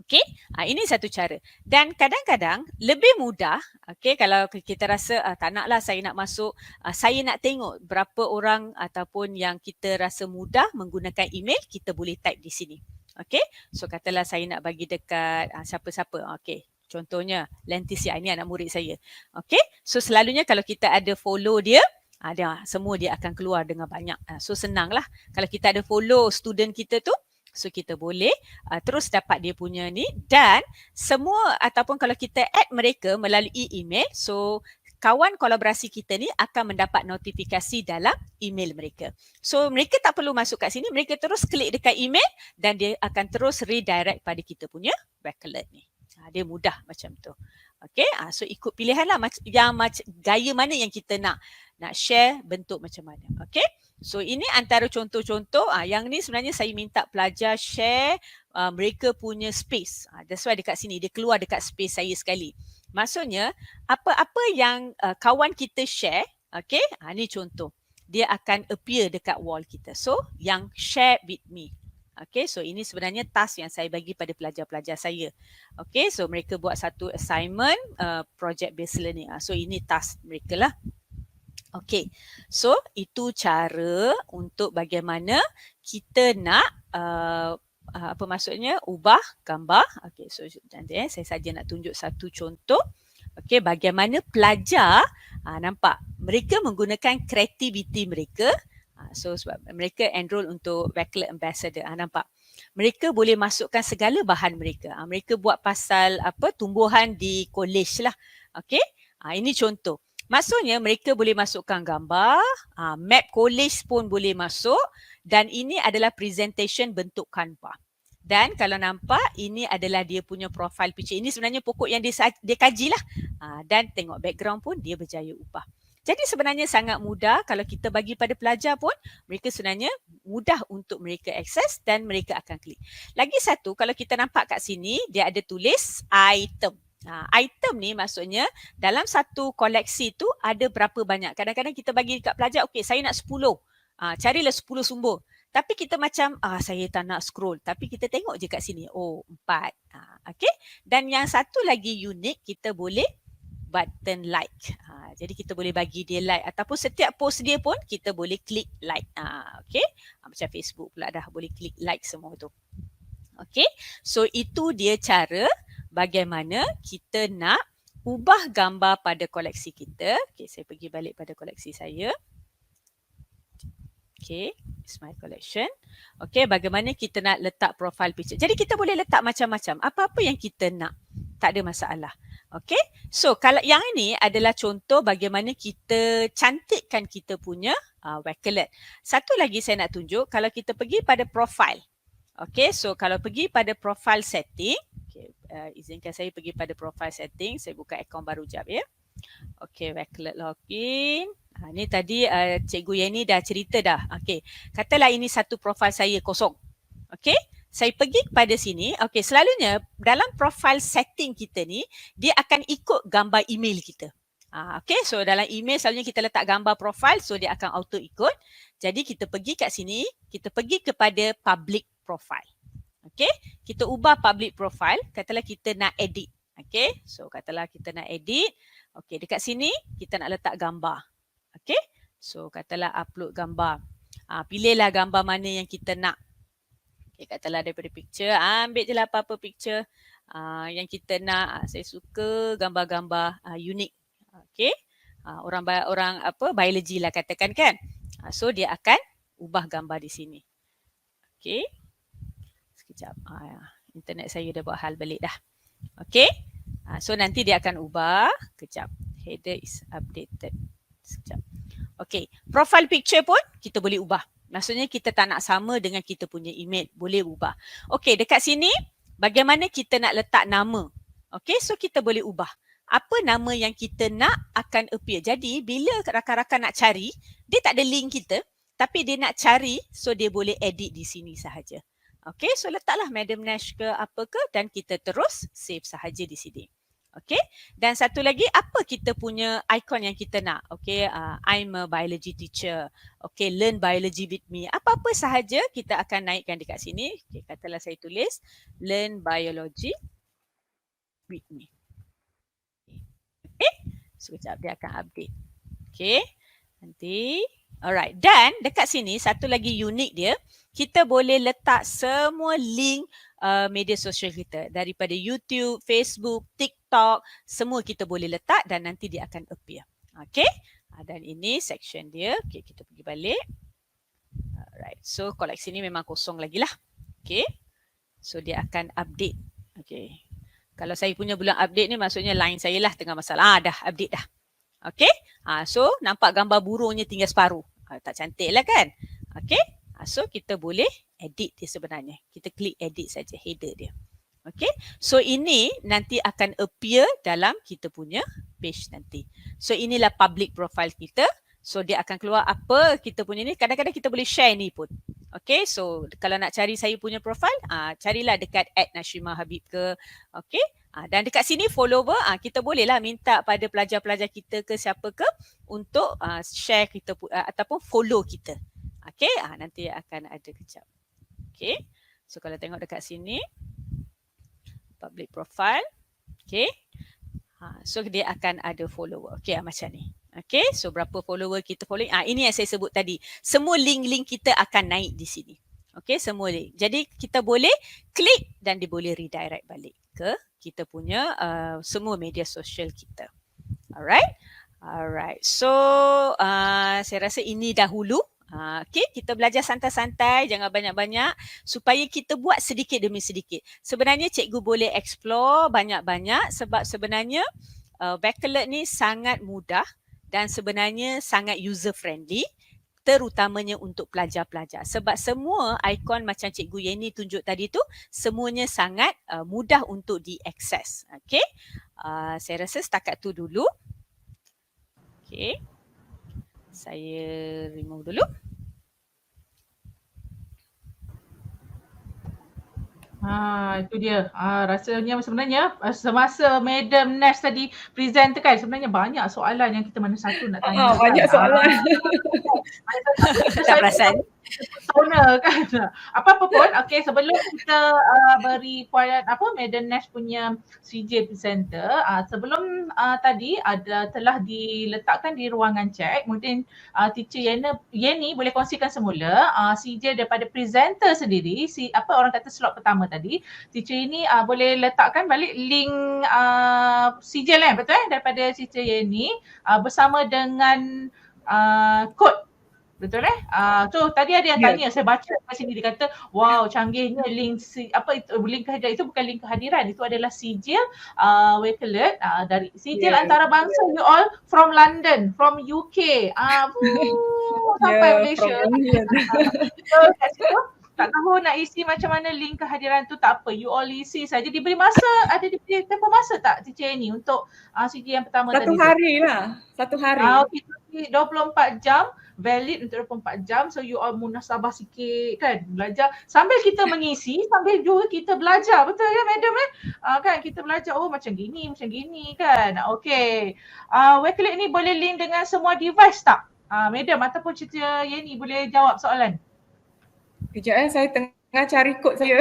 Okay, ini satu cara. Dan kadang-kadang lebih mudah, okay, kalau kita rasa tak naklah saya nak masuk, saya nak tengok berapa orang ataupun yang kita rasa mudah menggunakan email, kita boleh type di sini. Okay, so katalah saya nak bagi dekat siapa-siapa, okay. Contohnya Leticia, ini anak murid saya. Okay, so selalunya kalau kita ada follow dia, semua dia akan keluar dengan banyak. So senanglah kalau kita ada follow student kita tu, so kita boleh terus dapat dia punya ni. Dan semua ataupun kalau kita add mereka melalui email, so kawan kolaborasi kita ni akan mendapat notifikasi dalam email mereka. So mereka tak perlu masuk kat sini, mereka terus klik dekat email dan dia akan terus redirect pada kita punya Wakelet ni. Dia mudah macam tu. Okay, so ikut pilihan lah yang gaya mana yang kita nak share, bentuk macam mana. Okay, so ini antara contoh-contoh. Yang ni sebenarnya saya minta pelajar share mereka punya space. That's why dekat sini dia keluar dekat space saya sekali. Maksudnya apa-apa yang kawan kita share, okay, ni contoh. Dia akan appear dekat wall kita. So yang share with me. Okay, so ini sebenarnya task yang saya bagi pada pelajar-pelajar saya. Okay, so mereka buat satu assignment, project based learning. So ini task mereka lah. Okay, so itu cara untuk bagaimana kita nak apa maksudnya ubah gambar. Okay, so nanti saya saja nak tunjuk satu contoh. Okay, bagaimana pelajar, nampak mereka menggunakan kreativiti mereka. So sebab mereka enroll untuk Wakelet Ambassador, nampak mereka boleh masukkan segala bahan mereka. Mereka buat pasal tumbuhan di college lah. Okay, ini contoh. Maksudnya mereka boleh masukkan gambar, map college pun boleh masuk, dan ini adalah presentation bentuk Canva. Dan kalau nampak, ini adalah dia punya profile picture. Ini sebenarnya pokok yang dia kaji lah. Dan tengok background pun dia berjaya ubah. Jadi sebenarnya sangat mudah kalau kita bagi pada pelajar pun, mereka sebenarnya mudah untuk mereka akses dan mereka akan klik. Lagi satu, kalau kita nampak kat sini, dia ada tulis item. Item ni maksudnya dalam satu koleksi tu ada berapa banyak. Kadang-kadang kita bagi dekat pelajar, okey saya nak 10. Carilah 10 sumber. Tapi kita macam saya tak nak scroll, tapi kita tengok je kat sini. Oh, 4. Okay. Dan yang satu lagi unik, kita boleh button like. Jadi kita boleh bagi dia like ataupun setiap post dia pun kita boleh klik like. Okay. Macam Facebook pula dah boleh klik like semua tu. Okay. So itu dia cara bagaimana kita nak ubah gambar pada koleksi kita. Okay, saya pergi balik pada koleksi saya. Okay, it's my collection. Okay, bagaimana kita nak letak profile picture. Jadi kita boleh letak macam-macam. Apa-apa yang kita nak. Tak ada masalah. Okay, so kalau yang ini adalah contoh bagaimana kita cantikkan kita punya Wakelet. Satu lagi saya nak tunjuk, kalau kita pergi pada profile. Okay, so kalau pergi pada profile setting. Okay, izinkan saya pergi pada profile setting. Saya buka akaun baru jap ya. Okay, Wakelet login. Ni tadi Cikgu Yeni dah cerita dah. Okay, katalah ini satu profil saya kosong. Okay, saya pergi kepada sini. Okay, selalunya dalam profile setting kita ni, dia akan ikut gambar email kita. Okay, so dalam email selalunya kita letak gambar profile, so dia akan auto ikut. Jadi kita pergi kat sini, kita pergi kepada public profile. Okay, kita ubah public profile, katalah kita nak edit. Okay, so katalah kita nak edit. Okay, dekat sini kita nak letak gambar. Okay, so katalah upload gambar. Pilihlah gambar mana yang kita nak. Okay, katalah daripada picture, ambil je lah apa-apa picture yang kita nak. Saya suka gambar-gambar unik. Okay, orang biologi lah katakan kan. So dia akan ubah gambar di sini. Okay, sekejap. Internet saya dah buat hal balik dah. Okay, so nanti dia akan ubah. Kejap, header is updated. Sekejap. Okay, profile picture pun kita boleh ubah. Maksudnya kita tak nak sama dengan kita punya email. Boleh ubah. Okay, dekat sini bagaimana kita nak letak nama. Okay, so kita boleh ubah. Apa nama yang kita nak akan appear. Jadi bila rakan-rakan nak cari, dia tak ada link kita. Tapi dia nak cari, so dia boleh edit di sini sahaja. Okay, so letaklah Madam Nash ke apa ke dan kita terus save sahaja di sini. Okay, dan satu lagi apa kita punya icon yang kita nak. Okay, I'm a biology teacher. Okay, learn biology with me. Apa-apa sahaja kita akan naikkan dekat sini. Okay, katalah saya tulis learn biology with me. Okay, sekejap dia akan update. Okay, nanti. Alright, dan dekat sini satu lagi unik dia, kita boleh letak semua link media sosial kita. Daripada YouTube, Facebook, TikTok, semua kita boleh letak dan nanti dia akan appear. Okay, dan ini section dia. Okay, kita pergi balik. Alright, so koleksi ni memang kosong lagi lah. Okay, so dia akan update. Okay, kalau saya punya belum update ni maksudnya line saya lah tengah masalah. Dah update dah. Okay, so nampak gambar burungnya tinggal separuh. Tak cantik lah kan? Okay, so kita boleh edit dia sebenarnya. Kita klik edit saja header dia. Okay, so ini nanti akan appear dalam kita punya page nanti. So inilah public profile kita. So dia akan keluar apa kita punya ni. Kadang-kadang kita boleh share ni pun. Okay, so kalau nak cari saya punya profile, carilah dekat @Nashima_Habib ke. Okay, dan dekat sini follower, kita bolehlah minta pada pelajar-pelajar kita ke siapa ke untuk share kita ataupun follow kita. Okay, nanti akan ada kejap. Okay, so kalau tengok dekat sini, public profile. Okay, so dia akan ada follower. Okay, macam ni. Okay, so berapa follower kita following. Ini yang saya sebut tadi. Semua link-link kita akan naik di sini. Okay, semua link. Jadi kita boleh klik dan dia boleh redirect balik ke kita punya semua media sosial kita. Alright. Alright. So saya rasa ini dahulu. Okay, kita belajar santai-santai, jangan banyak-banyak supaya kita buat sedikit demi sedikit. Sebenarnya cikgu boleh explore banyak-banyak sebab sebenarnya Wakelet ni sangat mudah dan sebenarnya sangat user friendly, terutamanya untuk pelajar-pelajar. Sebab semua ikon macam Cikgu Yeni tunjuk tadi tu, semuanya sangat mudah untuk diakses. Okay, saya rasa setakat tu dulu. Okay, saya remove dulu. Itu dia. Rasanya sebenarnya semasa Madam Nash tadi present kan, sebenarnya banyak soalan yang kita mana satu nak tanya. Banyak soalan. Tak perasan. Pesona kan. Apa-apa pun, okay, sebelum kita beri Medan Nash punya CJ presenter, sebelum tadi telah diletakkan di ruangan cek, mungkin teacher Yeni boleh kongsikan semula CJ daripada presenter sendiri, orang kata slot pertama tadi, teacher ini boleh letakkan balik link CJ lah, betul daripada teacher Yeni bersama dengan kod. Betul so tadi ada yang tanya, saya baca kat sini dia kata wow canggihnya link link kehadiran, itu bukan link kehadiran, itu adalah sijil Wakelet dari sijil antarabangsa, you all from London, from UK sampai Malaysia. So kat situ tak tahu nak isi macam mana link kehadiran tu, tak apa, you all isi saja. Diberi masa, diberi tempoh masa tak teacher ni untuk CJ yang pertama Satu tadi? Satu hari. Okay, 24 jam, valid untuk 24 jam. So you all munasabah sikit kan, belajar sambil kita mengisi, sambil juga kita belajar. Betul ya madam kan kita belajar macam gini kan. Okay. Wakelet ni boleh link dengan semua device tak? Madam ataupun cerita Yeni boleh jawab soalan. Kejap saya tengah cari kod saya.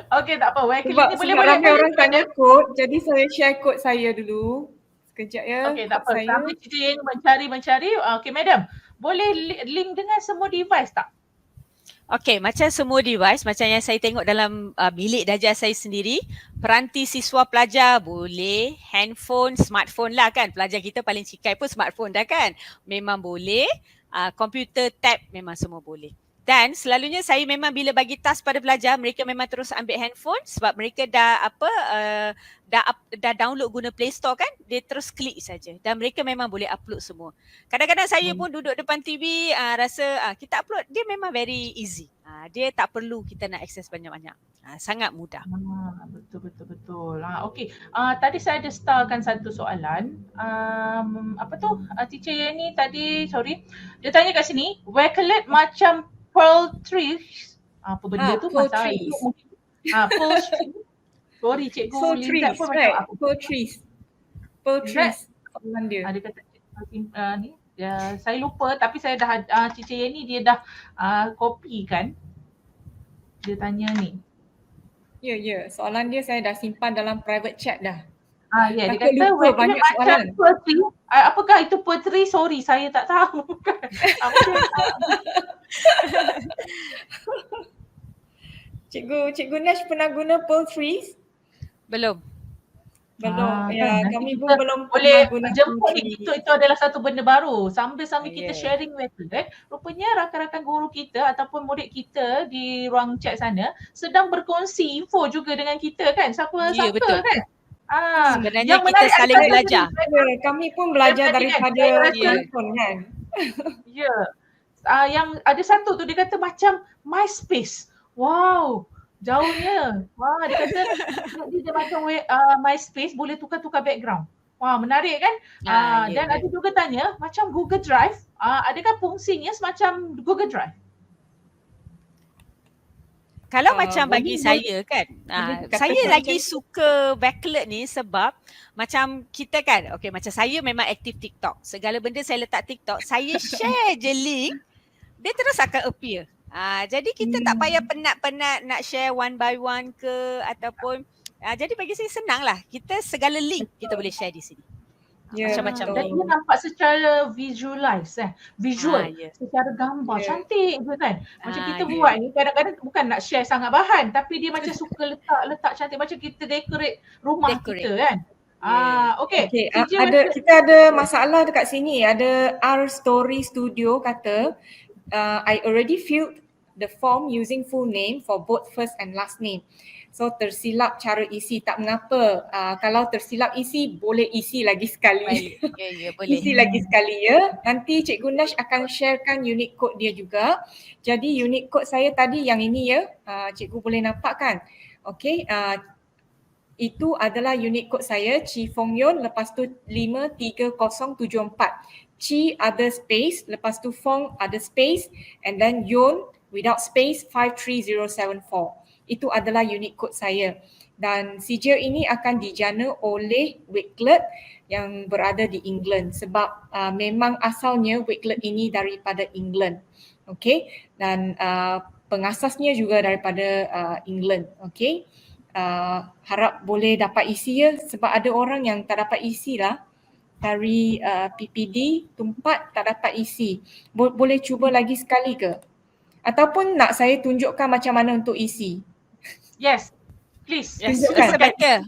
Okay, tak apa. Sebab ramai orang tanya kod, jadi saya share kod saya dulu. Sekejap ya. Okay, tak apa. Sambil cerita Yeni mencari. Okay, madam. Boleh link dengan semua device tak? Okay, macam semua device, macam yang saya tengok dalam bilik darjah saya sendiri, peranti siswa pelajar boleh, handphone, smartphone lah kan. Pelajar kita paling cikai pun smartphone dah kan. Memang boleh. Komputer, tab memang semua boleh. Dan selalunya saya memang bila bagi task pada pelajar, mereka memang terus ambil handphone sebab mereka dah download guna Play Store kan, dia terus klik saja dan mereka memang boleh upload semua. Kadang-kadang saya pun duduk depan TV rasa kita upload, dia memang very easy. Dia tak perlu kita nak akses banyak-banyak. Sangat mudah. Betul. Okay. Tadi saya ada starkan satu soalan. Teacher Yeni tadi, dia tanya kat sini, Wakelet macam pearl trees. Apa benda tu? Pearl trees. Pearl trees. Sorry cikgu. Pearl trees, right? Pearl trees. Pearl trees. Dia kata ni. Saya lupa tapi saya dah Teacher Yeni dia dah copy kan. Dia tanya ni. Ya. Soalan dia saya dah simpan dalam private chat dah. Dia kata banyak macam poetry. Apakah itu poetry? Sorry, saya tak tahu. Cikgu Nash pernah guna poetry? Belum. Kami pun belum boleh guna jemput ni. Itu adalah satu benda baru. Sambil kita sharing Wakelet, rupanya rakan-rakan guru kita ataupun murid kita di ruang chat sana sedang berkongsi info juga dengan kita kan. Siapa betul. Kan? Sebenarnya kita saling belajar. Kami pun belajar daripada handphone kan. Ya. Yang ada satu tu dia kata macam MySpace. Wow. Jauhnya. Dia kata dia macam MySpace boleh tukar-tukar background. Wah, menarik kan? Dan ada juga tanya macam Google Drive, adakah fungsinya semacam Google Drive? Kalau macam bagi saya kan, saya lagi suka Wakelet ni sebab macam kita kan, macam saya memang aktif TikTok. Segala benda saya letak TikTok, saya share je link, dia terus akan appear. Jadi kita tak payah penat-penat nak share one by one ke ataupun jadi bagi saya senang lah. Kita segala link kita boleh share di sini. Macam-macam. Dan dia nampak secara visual, secara gambar cantik je kan. Macam kita buat ni kadang-kadang bukan nak share sangat bahan tapi dia macam suka letak cantik macam kita decorate rumah kita kan. Kita ada masalah dekat sini. Ada R Story Studio kata I already filled the form using full name for both first and last name. So tersilap cara isi, tak mengapa. Kalau tersilap isi, boleh isi lagi sekali. Boleh. Isi lagi sekali ya. Nanti Cikgu Nash akan sharekan unique code dia juga. Jadi unique code saya tadi yang ini ya. Cikgu boleh nampak kan? Okay. Itu adalah unique code saya, Chi Fong Yon, lepas tu 53074. Chi ada space, lepas tu Fong ada space, and then Yon without space 53074. Itu adalah unique code saya. dan sijil ini akan dijana oleh Wakelet yang berada di England sebab memang asalnya Wakelet ini daripada England. Okey, dan pengasasnya juga daripada England. Okey. Harap boleh dapat isi ya sebab ada orang yang tak dapat isi lah dari PPD Tumpat tak dapat isi. Boleh cuba lagi sekali ke? Ataupun nak saya tunjukkan macam mana untuk isi? Yes, please. Yes, Tunjukkan. better.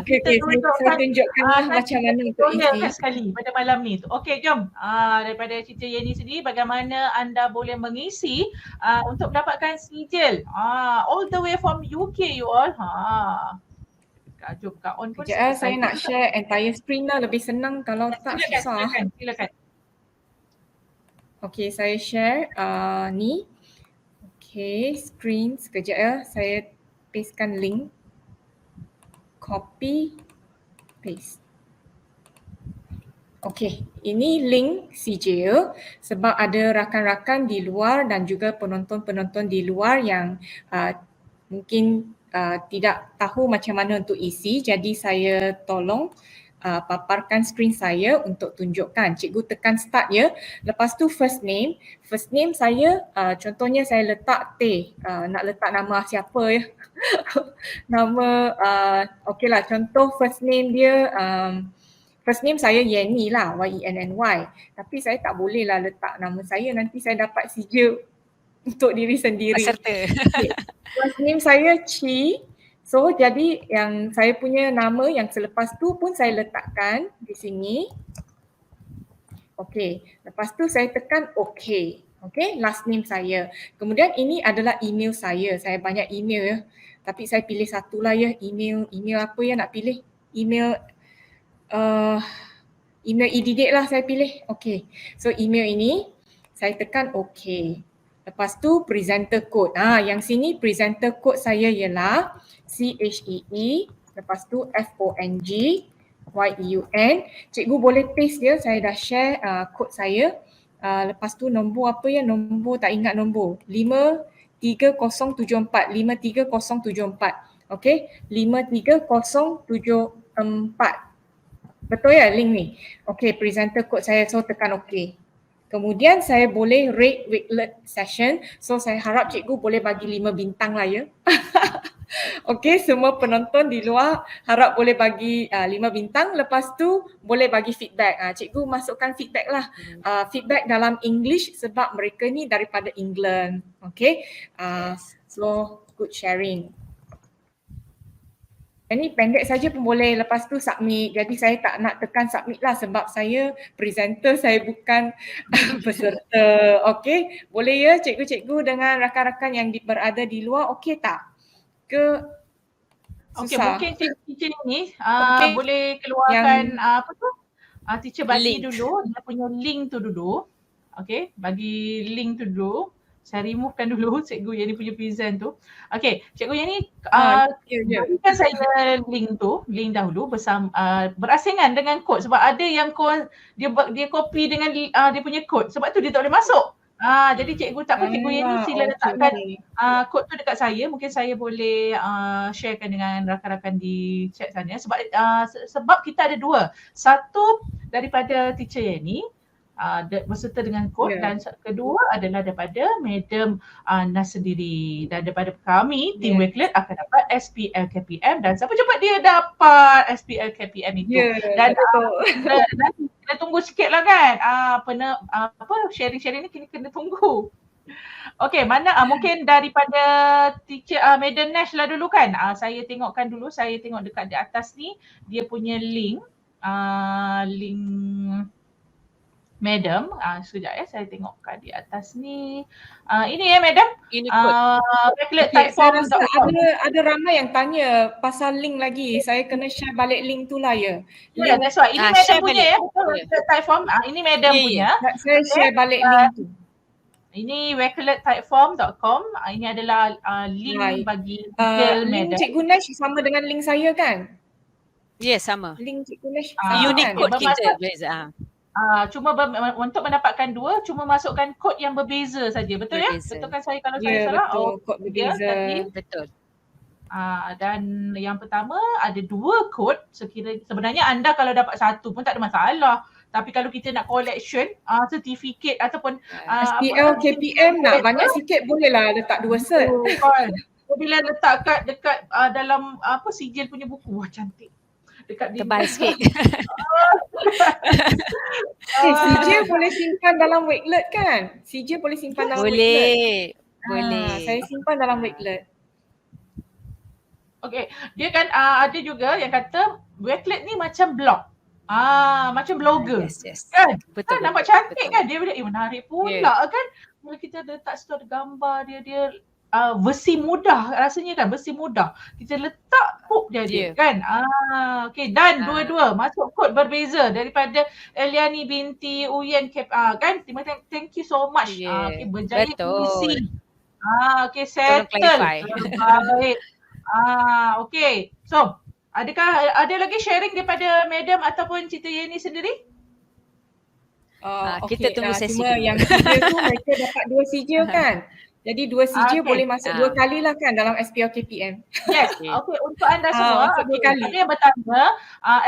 Okey, saya tunjukkan macam mana untuk isi. Sekali pada malam ni. Okey, jom. Daripada Cica Yeni sendiri, bagaimana anda boleh mengisi untuk mendapatkan sijil. All the way from UK you all. Jom Kak On pun. Sekejap, saya nak share entire screen lah, lebih senang kalau tak susah. Silakan. Okey, saya share ni. Okey, screen sekejap ya. Saya pastekan link. Copy, paste. Okey, ini link sijil sebab ada rakan-rakan di luar dan juga penonton-penonton di luar yang mungkin tidak tahu macam mana untuk isi. Jadi saya tolong paparkan skrin saya untuk tunjukkan. Cikgu tekan start ya. Lepas tu first name. First name saya contohnya saya letak T. Nak letak nama siapa ya. Nama okeylah contoh first name dia first name saya Yenny lah, Y-E-N-N-Y. Tapi saya tak boleh lah letak nama saya, nanti saya dapat sijil untuk diri sendiri. Peserta. Okay. First name saya Chi. So jadi yang saya punya nama yang selepas tu pun saya letakkan di sini. Okey, lepas tu saya tekan OK. Okey, last name saya. Kemudian ini adalah email saya. Saya banyak email ya. Tapi saya pilih satu lah ya. Email apa ya nak pilih? Email e-didik lah saya pilih. Okey. So email ini saya tekan OK. Lepas tu presenter code. Yang sini presenter code saya ialah CHEE, lepas tu FONG, YEUN. Cikgu boleh paste dia, saya dah share kod saya. Lepas tu nombor apa ya? Nombor tak ingat nombor. 53074, 53074. Okey, 53074. Betul ya link ni? Okey, presenter code saya, so tekan OK. Kemudian saya boleh rate Wakelet session. So saya harap cikgu boleh bagi 5 bintang lah ya. Okey, semua penonton di luar harap boleh bagi 5 bintang. Lepas tu boleh bagi feedback. Cikgu masukkan feedback lah. Feedback dalam English sebab mereka ni daripada England. Okey, so good sharing. Ini pendek saja pun boleh, lepas tu submit. Jadi saya tak nak tekan submit lah sebab saya presenter, saya bukan peserta. Okey, boleh ya cikgu-cikgu dengan rakan-rakan yang berada di luar, okey tak? Ke susah? Okey, mungkin teacher ni boleh keluarkan apa tu? Teacher bagi link dulu, dia punya link tu dulu. Okey, bagi link tu dulu. Saya removekan dulu cikgu yang ni punya present tu. Okey, cikgu yang ni berikan saya link tu, link dahulu bersama berasingan dengan kod sebab ada yang kod dia copy dengan dia punya kod sebab tu dia tak boleh masuk. Jadi cikgu tak apa, cikgu yang ni sila letakkan kod tu dekat saya, mungkin saya boleh sharekan dengan rakan-rakan di chat sana sebab kita ada dua. Satu daripada teacher yang ni berserta dengan kod dan kedua adalah daripada Madam Nas sendiri, dan daripada kami tim Wakelet akan dapat SPL KPM dan siapa cepat dia dapat SPL KPM itu. Dan kita tunggu sikit lah kan, sharing-sharing ni kena tunggu. Okey, mana mungkin daripada teacher Madam Nash lah dulu kan. Saya tengokkan dulu, saya tengok dekat di atas ni dia punya link Madam, sekejap ya, saya tengok kat di atas ni. Ini ya Madam, Wakelet Typeform. Ada ramai yang tanya pasal link lagi. Saya kena share balik link tu lah ya. Ya, that's why. Ini Madam punya ya, Wakelet Typeform. Ini Madam punya. Saya share balik link tu. Ini wakelettypeform.com. Ini adalah link bagi detail Madam. Link Cikgu Nash sama dengan link saya kan? Yes, sama. Link Cikgu Nash sama unique kan? code kita beza. Cuma untuk mendapatkan dua, cuma masukkan kod yang berbeza saja. Betul ya? Betulkan saya kalau saya salah? Betul, kod berbeza. Betul. Dan yang pertama ada 2 kod. Sebenarnya anda kalau dapat 1 pun tak ada masalah. Tapi kalau kita nak collection certificate ataupun SPL, KPM nak banyak sikit bolehlah letak 2 cert. Kan. Bila letak dekat dalam sijil punya buku, wah cantik. Dekat Tebal sikit. Sijil boleh simpan dalam Wakelet kan? Sijil boleh simpan dalam Wakelet. Boleh. Saya simpan dalam Wakelet. Okay, dia kan ada juga yang kata Wakelet ni macam blog. Macam blogger. Yes. Kan? Betul. Nampak cantik betul. kan? Dia menarik pula kan? Bila kita letak store gambar dia versi mudah rasanya kan, versi mudah. Kita letak hook dia kan. Okay, dan dua-dua masuk kod berbeza daripada Eliani binti Uyen kan. Thank you so much. Okay, berjaya isi. Okay, settle. Baik. Okay. So, ada lagi sharing daripada madam ataupun Cita Yeni sendiri? Kita tunggu sesi cuma yang sijil tu mereka dapat 2 sijil kan. Jadi 2 sijil boleh masuk 2 kali lah kan dalam SPL KPM. Yes. Okay, untuk anda semua, ada yang bertanya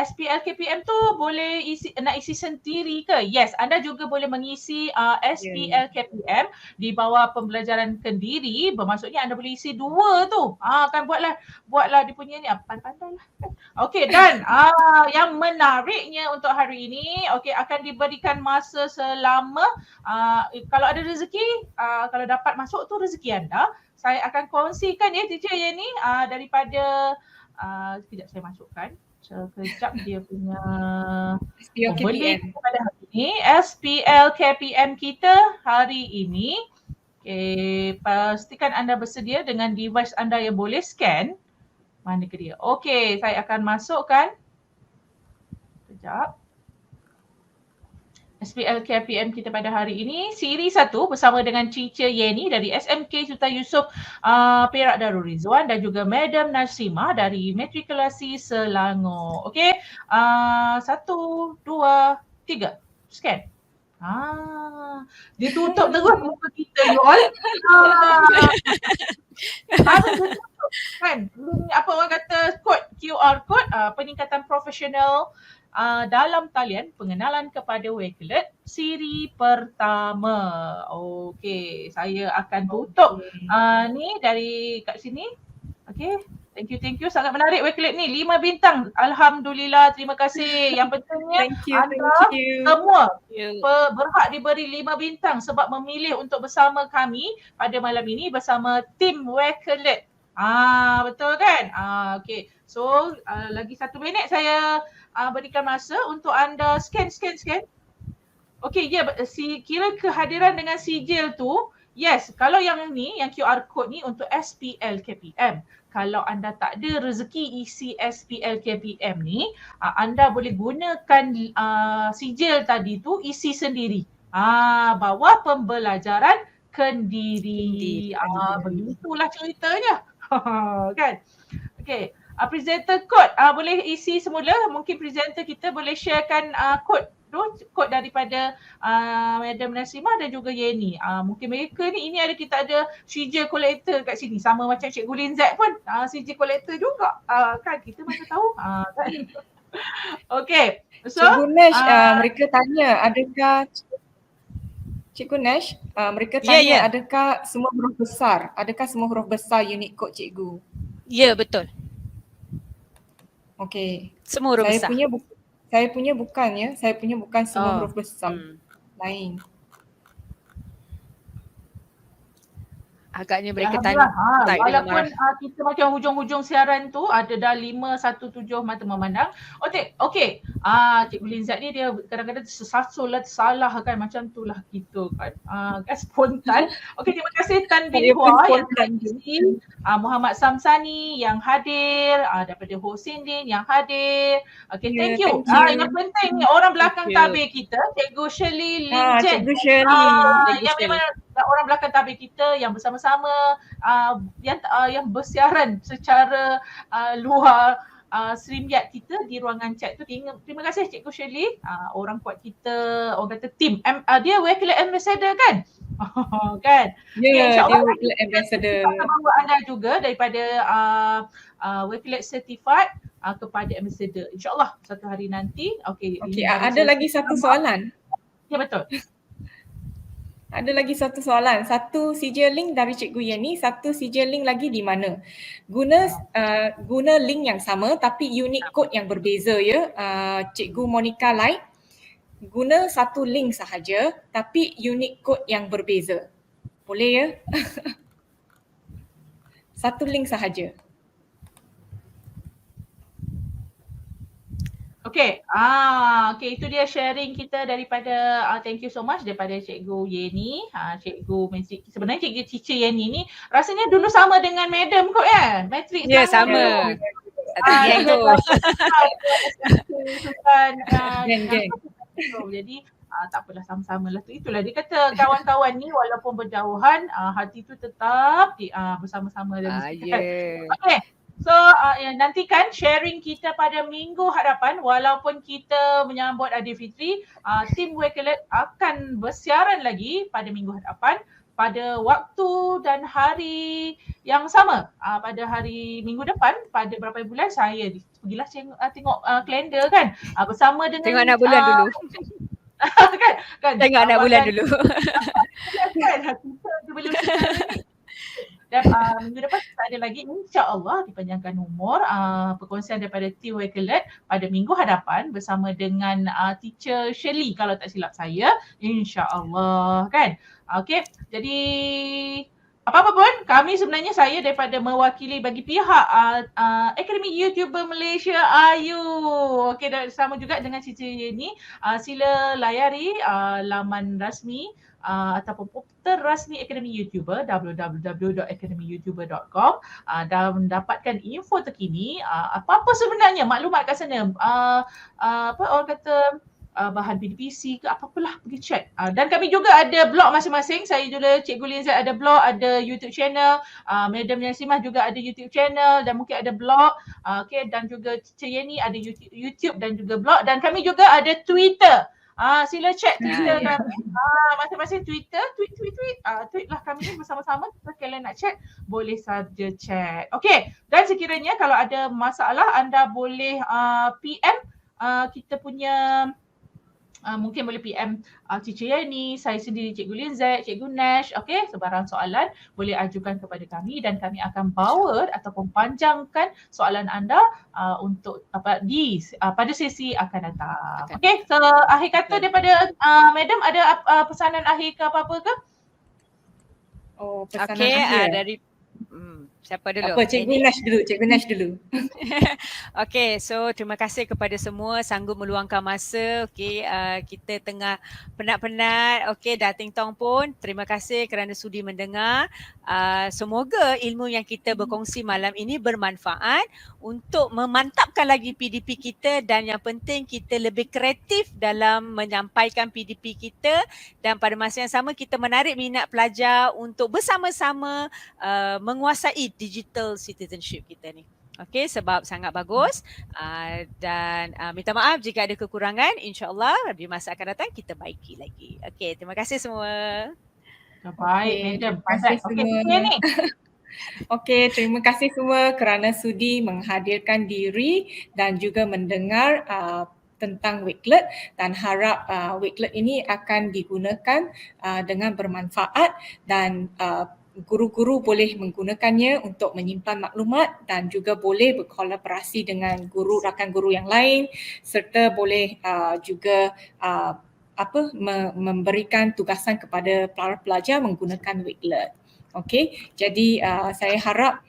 SPL KPM tu boleh nak isi sendiri ke? Yes, anda juga boleh mengisi SPL KPM di bawah pembelajaran kendiri. Bermaksudnya anda boleh isi 2 tu. Kan buatlah dia punya ni pandai-pandai lah. Okay, dan yang menariknya untuk hari ini, okay, akan diberikan masa selama kalau ada rezeki, kalau dapat masuk tu rezeki anda. Saya akan kongsikan Teacher Yeni daripada sekejap saya masukkan. Sekejap dia punya SPL KPM pada hari ini. SPL KPM kita hari ini. Okay, pastikan anda bersedia dengan device anda yang boleh scan. Mana ke dia? Okay, saya akan masukkan. Sekejap. SPL KPM kita pada hari ini, siri 1 bersama dengan Teacher Yeni dari SMK Sultan Yusof Perak Darul Rizwan dan juga Madam Nasimah dari Matrikulasi Selangor. Okey, 1, 2, 3, scan. Dia tutup terus muka kita you all. Harus tutup kan. Apa orang kata kod QR code peningkatan profesional dalam talian pengenalan kepada Wakelet siri pertama. Okey, saya akan tutup ni dari kat sini. Okey, thank you. Sangat menarik Wakelet ni. 5 bintang. Alhamdulillah, terima kasih. Yang pentingnya anda semua berhak diberi 5 bintang sebab memilih untuk bersama kami pada malam ini bersama tim Wakelet. Betul kan? Okey. So, lagi 1 minit saya berikan masa untuk anda scan. Okey, kira kehadiran dengan sijil tu, yes, kalau yang ni, yang QR code ni untuk SPL KPM. Kalau anda tak ada rezeki isi SPL KPM ni, anda boleh gunakan sijil tadi tu isi sendiri. Bawah pembelajaran kendiri. Begitulah ceritanya. Kan? Okey. Presenter code boleh isi semula. Mungkin presenter kita boleh sharekan kod daripada Madam Nasimah dan juga Yeni. Mungkin mereka ni, kita ada sijil collector kat sini. Sama macam Cikgu Linzat pun sijil collector juga. Kan kita mana tahu. Kan? Okay. So, Cikgu Nash, mereka tanya adakah Cikgu Nash, mereka tanya adakah semua huruf besar? Adakah semua huruf besar unit kod cikgu? Ya, betul. Okey. Semua huruf besar. Saya punya bukan ya. Saya punya bukan semua huruf besar. Lain. Agaknya mereka tanya. Walaupun kita macam hujung-hujung siaran tu ada dah 517 mata memandang. Okey. Cikgu Linzat ni dia kadang-kadang tersasul lah, salah kan, macam tu lah kita kan. Kan spontan. Okey, terima kasih Tan Bin Hua yang hadir, Muhammad Samsani yang hadir, daripada Hosin Din yang hadir. Okey, thank you. Yang penting ni orang belakang tabir kita, Cikgu Shirley Linjen. Cikgu Shirley. Yang memang orang belakang tabir kita yang bersama-sama yang bersiaran secara luar streamyard kita di ruangan chat tu. Terima kasih Cikgu Shirley, orang kuat kita, orang kata tim. Dia Wakelet Ambassador kan? Kan? Okay, Ya, dia InsyaAllah Wakelet Ambassador. kita bawa anda juga daripada Wakelet Certified kepada Ambassador. InsyaAllah satu hari nanti. Okay, Okey, ini baru ada lagi satu soalan. Ya, betul. Ada lagi satu soalan. Satu CJ link dari Cikgu Yeni, satu CJ link lagi di mana? Guna link yang sama tapi unique code yang berbeza ya. Cikgu Monica Lai guna satu link sahaja tapi unique code yang berbeza. Boleh ya? Satu link sahaja. Okay, okay, itu dia sharing kita daripada thank you so much daripada Cikgu Yeni, Cikgu sebenarnya Cikgu Teacher Yeni ni rasanya dulu sama dengan Madam kot kan? Matrix Ya, sama. Satu geng tu. Jadi tak apalah, sama-sama lah tu. Itulah dia kata kawan-kawan ni walaupun berjauhan hati tu tetap bersama-sama. Okay. So nantikan sharing kita pada minggu hadapan. Walaupun kita menyambut Aidilfitri, tim Wakelet akan bersiaran lagi pada minggu hadapan pada waktu dan hari yang sama. Pada hari minggu depan, pada berapa bulan saya pergilah tengok kalender kan, bersama dengan tengok anak bulan dulu. kan? Tengok anak bulan dulu. Kan? Kita belum dan minggu depan kita ada lagi insya-Allah dipanjangkan umur perkongsian daripada tim Wakelet pada minggu hadapan bersama dengan teacher Shirley kalau tak silap saya, insya-Allah kan. Okey, jadi apa-apa pun kami sebenarnya saya daripada mewakili bagi pihak Akademi YouTuber Malaysia AYU. Okey, dan sama juga dengan Cici ni, sila layari laman rasmi ataupun portal rasmi Akademi YouTuber www.academyyoutuber.com dan mendapatkan info terkini apa-apa sebenarnya maklumat kat sana, apa orang kata bahan PDPC ke apa-apalah, pergi check. Dan kami juga ada blog masing-masing. Saya juga Cikgu Linzat ada blog, ada YouTube channel, Madam Yasimah juga ada YouTube channel dan mungkin ada blog. Okay, dan juga Teacher Yeni ada YouTube dan juga blog, dan kami juga ada Twitter. Sila check Twitter kami. Masing-masing Twitter, tweet lah kami ni bersama-sama. Kalau kalian nak check, boleh saja check. Okay, dan sekiranya kalau ada masalah, anda boleh PM kita punya mungkin boleh PM Teacher Yani, saya sendiri Cikgu Linzat, Cikgu Nash, okay, sebarang soalan boleh ajukan kepada kami dan kami akan bawa ataupun panjangkan soalan anda untuk pada sesi akan datang. Okay, so akhir kata daripada Madam, ada pesanan akhir ke apa-apa ke? Oh, pesanan akhir. Dari siapa dulu? Cikgu Nash dulu. Okay, so terima kasih kepada semua sanggup meluangkan masa. Okay, kita tengah penat-penat. Okay, dah ting-tong pun. Terima kasih kerana sudi mendengar. Semoga ilmu yang kita berkongsi malam ini bermanfaat untuk memantapkan lagi PDP kita, dan yang penting kita lebih kreatif dalam menyampaikan PDP kita, dan pada masa yang sama kita menarik minat pelajar untuk bersama-sama menguasai digital citizenship kita ni. Okay, sebab sangat bagus dan minta maaf jika ada kekurangan. InsyaAllah di masa akan datang kita baiki lagi. Okay, terima kasih semua. Baik, Madam. Terima kasih semua. Okay, terima kasih semua kerana sudi menghadirkan diri dan juga mendengar tentang Wakelet, dan harap Wakelet ini akan digunakan dengan bermanfaat, dan guru-guru boleh menggunakannya untuk menyimpan maklumat dan juga boleh berkolaborasi dengan rakan guru yang lain, serta boleh juga memberikan tugasan kepada para pelajar menggunakan Wakelet. Okey, jadi saya harap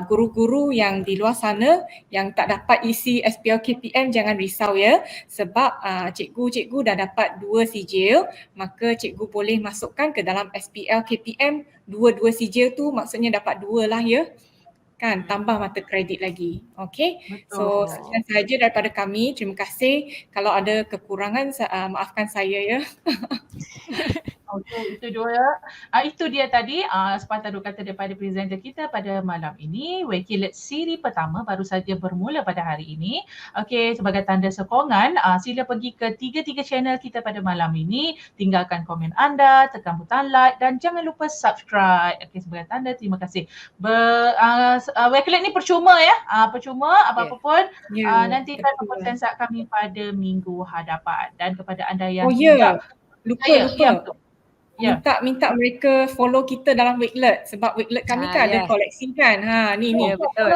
guru-guru yang di luar sana yang tak dapat isi SPL KPM jangan risau ya, sebab cikgu-cikgu dah dapat 2 sijil, maka cikgu boleh masukkan ke dalam SPL KPM 2 sijil tu, maksudnya dapat 2 lah ya. Kan, tambah mata kredit lagi. Okey. So sekian sahaja daripada kami. Terima kasih. Kalau ada kekurangan maafkan saya ya. Okey, itu dia tadi sepatah dua kata daripada presenter kita pada malam ini. Wakelet siri pertama baru saja bermula pada hari ini. Okey, sebagai tanda sokongan, sila pergi ke tiga-tiga channel kita pada malam ini, tinggalkan komen anda, tekan butang like dan jangan lupa subscribe. Okey, sebagai tanda terima kasih. Wakelet ni percuma ya. Percuma apa-apa pun nantikan konten kami pada minggu hadapan. Dan kepada anda yang tidak lupa. Minta mereka follow kita dalam Wakelet sebab Wakelet kami kan ada koleksi kan. Ni. Betul.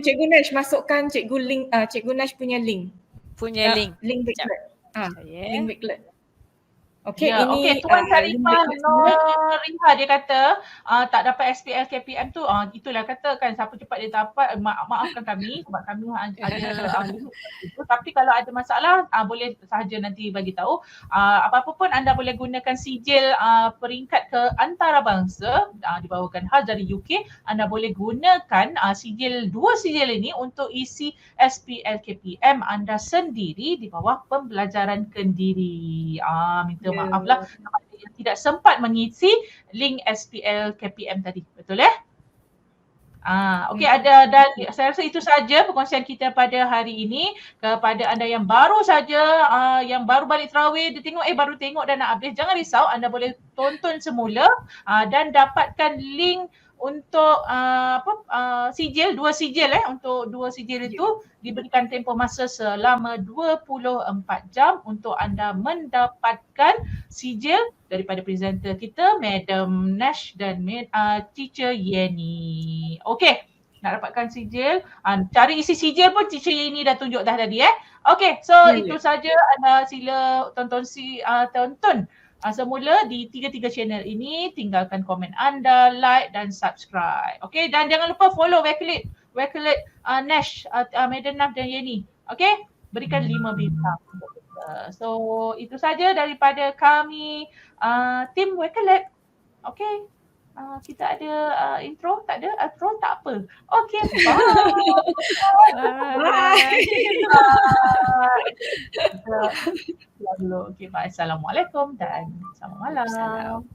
Cikgu Nash masukkan Cikgu Nash punya link. Link Wakelet. Link Wakelet. Okey, ini Tuan Sarifah Noriha dia kata tak dapat SPL KPM tu, itulah katakan siapa cepat dia dapat, maafkan kami sebab kami ada itu. Tapi kalau ada masalah boleh sahaja nanti bagi tahu. Apa-apa pun anda boleh gunakan sijil peringkat ke antarabangsa dibawakan khas dari UK. Anda boleh gunakan dua sijil ini untuk isi SPL KPM anda sendiri di bawah pembelajaran kendiri. Minta maaflah kepada yang tidak sempat mengisi link SPL KPM tadi. Betul ya? Okey, dan saya rasa itu saja perkongsian kita pada hari ini. Kepada anda yang baru saja yang baru balik tarawih, dia tengok baru tengok dan nak habis, jangan risau, anda boleh tonton semula dan dapatkan link untuk sijil, dua sijil untuk dua sijil itu diberikan tempoh masa selama 24 jam untuk anda mendapatkan sijil daripada presenter kita Madam Nash dan Teacher Yeni. Okey, nak dapatkan sijil, cari isi sijil pun Teacher Yeni dah tunjuk dah tadi Okey, so itu saja, anda sila tonton semula di tiga-tiga channel ini, tinggalkan komen anda, like dan subscribe. Okey, dan jangan lupa follow Wakelet Nash, Madam Nash dan Yeni. Okey, berikan 5 bintang. So itu saja daripada kami tim Wakelet. Okey. Kita ada intro, tak ada outro, tak apa. Okey, bye. Okey, bye. Assalamualaikum dan selamat malam.